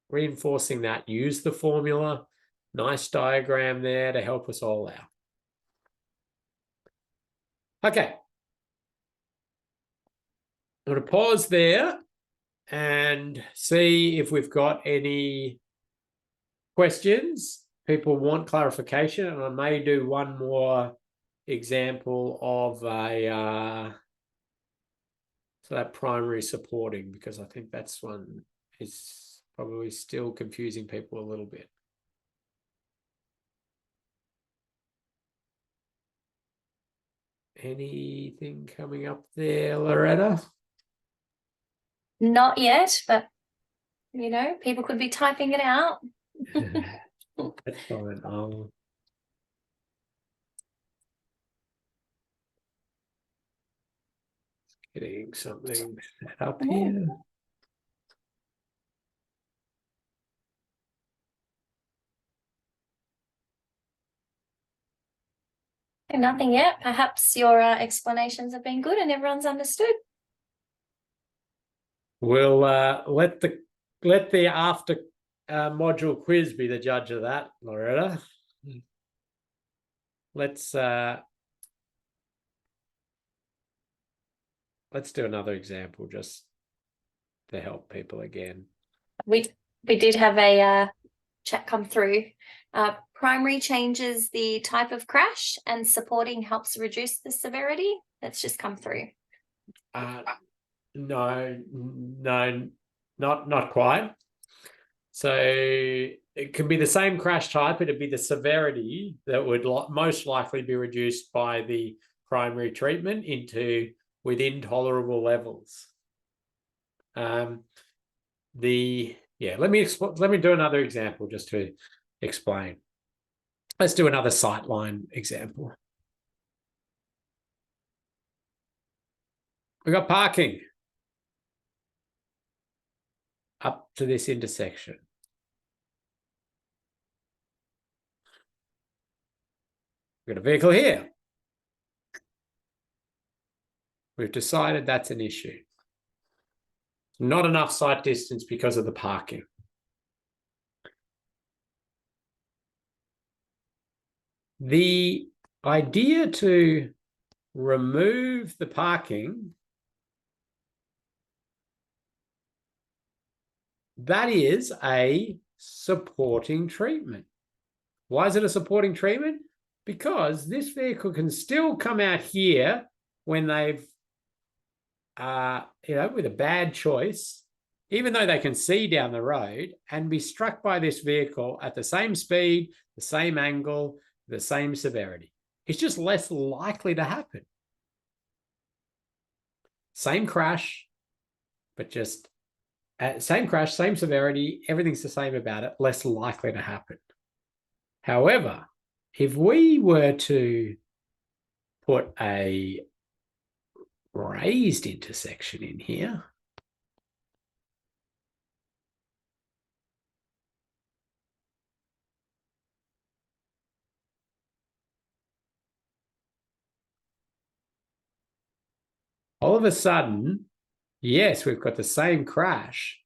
[SPEAKER 1] reinforcing that. Use the formula. Nice diagram there to help us all out. Okay. I'm going to pause there and see if we've got any questions. People want clarification, and I may do one more example of so that primary supporting, because I think that's one is probably still confusing people a little bit. Anything coming up there, Loretta?
[SPEAKER 2] Not yet, but people could be typing it out.
[SPEAKER 1] That's fine. Getting something set up here.
[SPEAKER 2] Nothing yet. Perhaps your explanations have been good and everyone's understood.
[SPEAKER 1] We'll let the after module quiz be the judge of that, Loretta. Let's do another example just to help people again.
[SPEAKER 2] We did have a chat come through. Primary changes the type of crash and supporting helps reduce the severity. That's just come through.
[SPEAKER 1] No, not quite. So it could be the same crash type. It'd be the severity that would most likely be reduced by the primary treatment within tolerable levels. Let me do another example just to explain. Let's do another sightline example. We've got parking up to this intersection. We've got a vehicle here. We've decided that's an issue. Not enough sight distance because of the parking. The idea to remove the parking, that is a supporting treatment. Why is it a supporting treatment? Because this vehicle can still come out here when they've, with a bad choice, even though they can see down the road, and be struck by this vehicle at the same speed, the same angle, the same severity. It's just less likely to happen. Same crash, but just same crash, same severity, everything's the same about it, less likely to happen. However, if we were to put a raised intersection in here, of a sudden, yes, we've got the same crash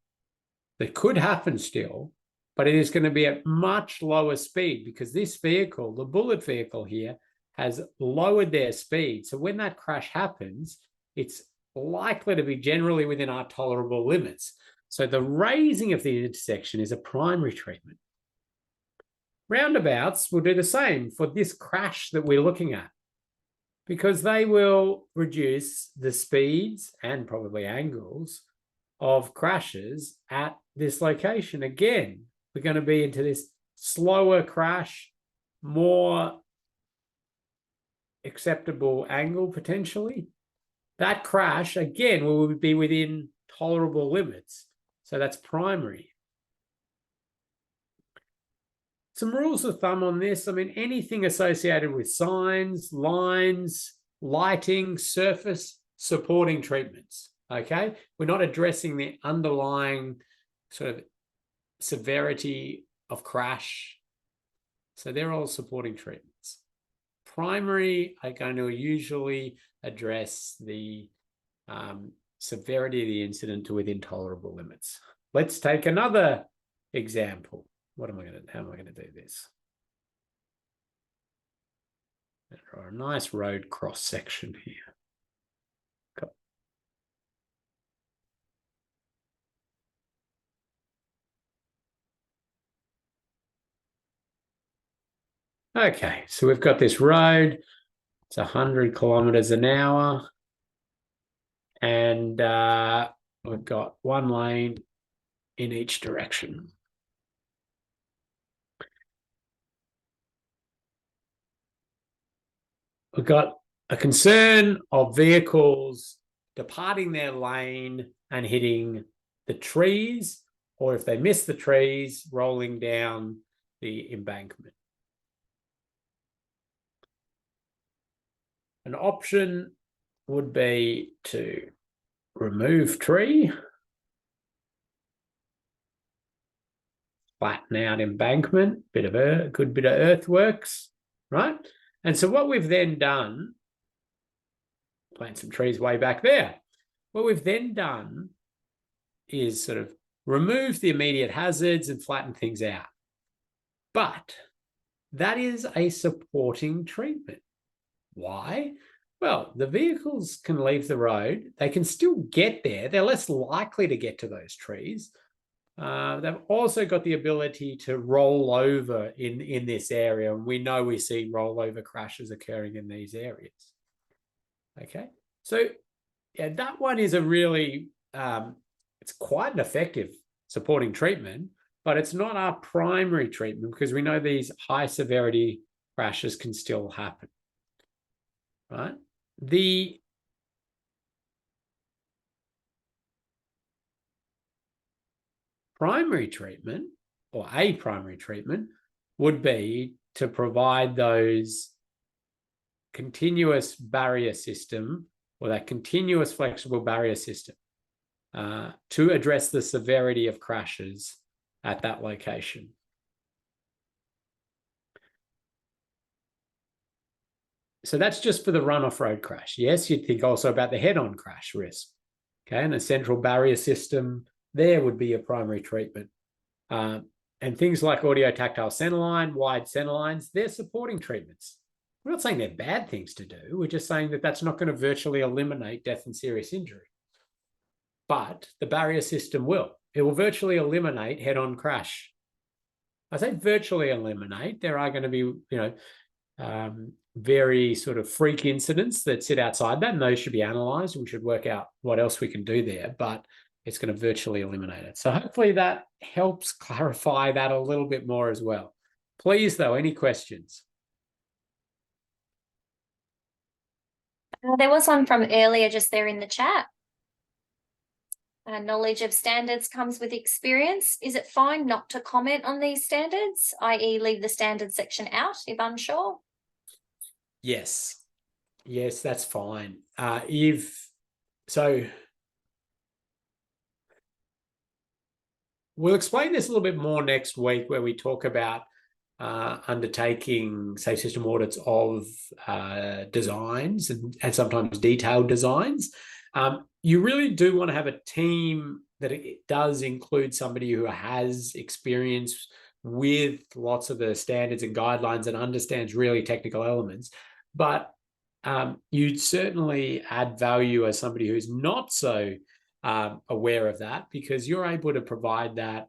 [SPEAKER 1] that could happen still, but it is going to be at much lower speed because this vehicle, the bullet vehicle here, has lowered their speed. So when that crash happens, it's likely to be generally within our tolerable limits. So the raising of the intersection is a primary treatment. Roundabouts will do the same for this crash that we're looking at, because they will reduce the speeds and probably angles of crashes at this location. Again, we're going to be into this slower crash, more acceptable angle potentially. That crash, again, will be within tolerable limits. So that's primary. Some rules of thumb on this. I mean, anything associated with signs, lines, lighting, surface, supporting treatments, okay? We're not addressing the underlying sort of severity of crash. So they're all supporting treatments. Primary are going to usually address the severity of the incident to within tolerable limits. Let's take another example. How am I going to do this? Draw a nice road cross section here. Cool. Okay, so we've got this road. It's 100 kilometers an hour. And we've got one lane in each direction. We've got a concern of vehicles departing their lane and hitting the trees, or if they miss the trees, rolling down the embankment. An option would be to remove tree, flatten out embankment, good bit of earthworks, right? And so what we've then done, plant some trees way back there. What we've then done is sort of remove the immediate hazards and flatten things out. But that is a supporting treatment. Why? Well, the vehicles can leave the road. They can still get there. They're less likely to get to those trees. They've also got the ability to roll over in this area. And we know we see rollover crashes occurring in these areas. Okay, so yeah, that one is a really, it's quite an effective supporting treatment, but it's not our primary treatment because we know these high severity crashes can still happen, right? The primary treatment, or a primary treatment, would be to provide those continuous barrier system, or that continuous flexible barrier system to address the severity of crashes at that location. So that's just for the run-off road crash. Yes, you'd think also about the head-on crash risk. Okay, and a central barrier system there would be a primary treatment. And things like audio-tactile centerline, wide centerlines, they're supporting treatments. We're not saying they're bad things to do. We're just saying that that's not going to virtually eliminate death and serious injury. But the barrier system will. It will virtually eliminate head-on crash. I say virtually eliminate. There are going to be, very sort of freak incidents that sit outside that, and those should be analysed. We should work out what else we can do there, but it's going to virtually eliminate it. So hopefully that helps clarify that a little bit more as well. Please, though, any questions?
[SPEAKER 2] There was one from earlier just there in the chat. Knowledge of standards comes with experience. Is it fine not to comment on these standards, i.e. leave the standards section out if unsure?
[SPEAKER 1] Yes. Yes, that's fine. We'll explain this a little bit more next week where we talk about undertaking safe system audits of designs and sometimes detailed designs. You really do want to have a team that it does include somebody who has experience with lots of the standards and guidelines and understands really technical elements. But you'd certainly add value as somebody who's not so aware of that, because you're able to provide that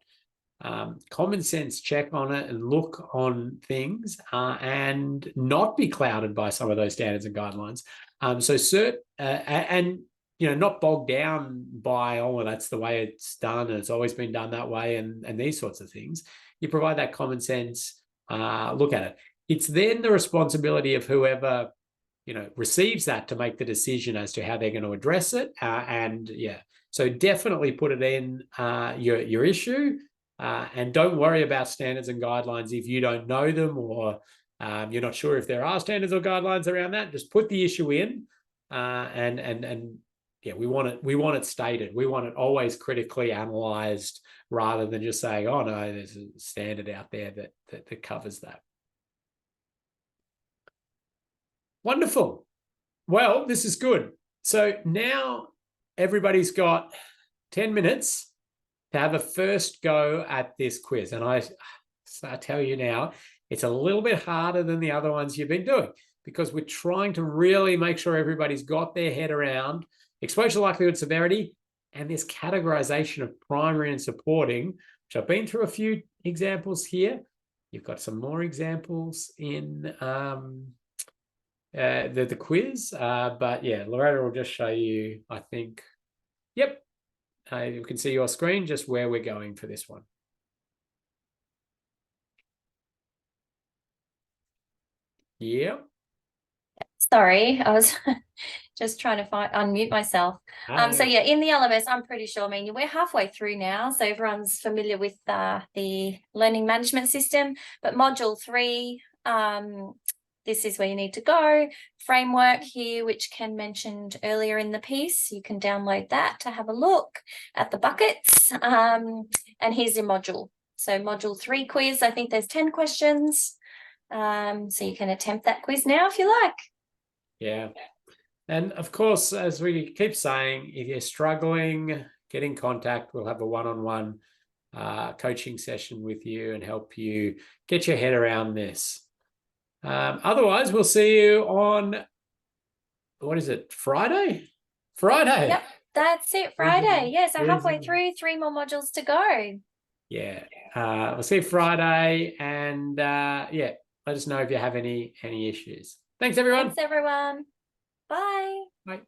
[SPEAKER 1] common sense check on it and look on things and not be clouded by some of those standards and guidelines. And not bogged down by, oh, well, that's the way it's done and it's always been done that way, and these sorts of things. You provide that common sense look at it. It's then the responsibility of whoever receives that to make the decision as to how they're going to address it. So definitely put it in your issue. And don't worry about standards and guidelines if you don't know them, or you're not sure if there are standards or guidelines around that. Just put the issue in, we want it stated. We want it always critically analysed, rather than just saying, "Oh no, there's a standard out there that covers that." Wonderful. Well, this is good. So now everybody's got 10 minutes to have a first go at this quiz. And I tell you now, it's a little bit harder than the other ones you've been doing, because we're trying to really make sure everybody's got their head around exposure, likelihood, severity, and this categorization of primary and supporting, which I've been through a few examples here. You've got some more examples in the quiz. But yeah, Loretta will just show you, I think. Yep. You can see your screen, just where we're going for this one. Yeah.
[SPEAKER 2] Sorry, I was just trying to unmute myself. So yeah, in the LMS, I'm pretty sure, we're halfway through now, so everyone's familiar with the learning management system. But module 3, this is where you need to go. Framework here, which Ken mentioned earlier in the piece. You can download that to have a look at the buckets. And here's your module. So module 3 quiz, I think there's 10 questions. So you can attempt that quiz now if you like.
[SPEAKER 1] Yeah. And of course, as we keep saying, if you're struggling, get in contact. We'll have a one-on-one coaching session with you and help you get your head around this. Otherwise, we'll see you on, what is it, Friday?
[SPEAKER 2] Yep, that's it, Friday. Yeah, so halfway through, 3 more modules to go.
[SPEAKER 1] Yeah, we'll see you Friday, and let us know if you have any issues. Thanks, everyone.
[SPEAKER 2] Thanks, everyone. Bye.
[SPEAKER 1] Bye.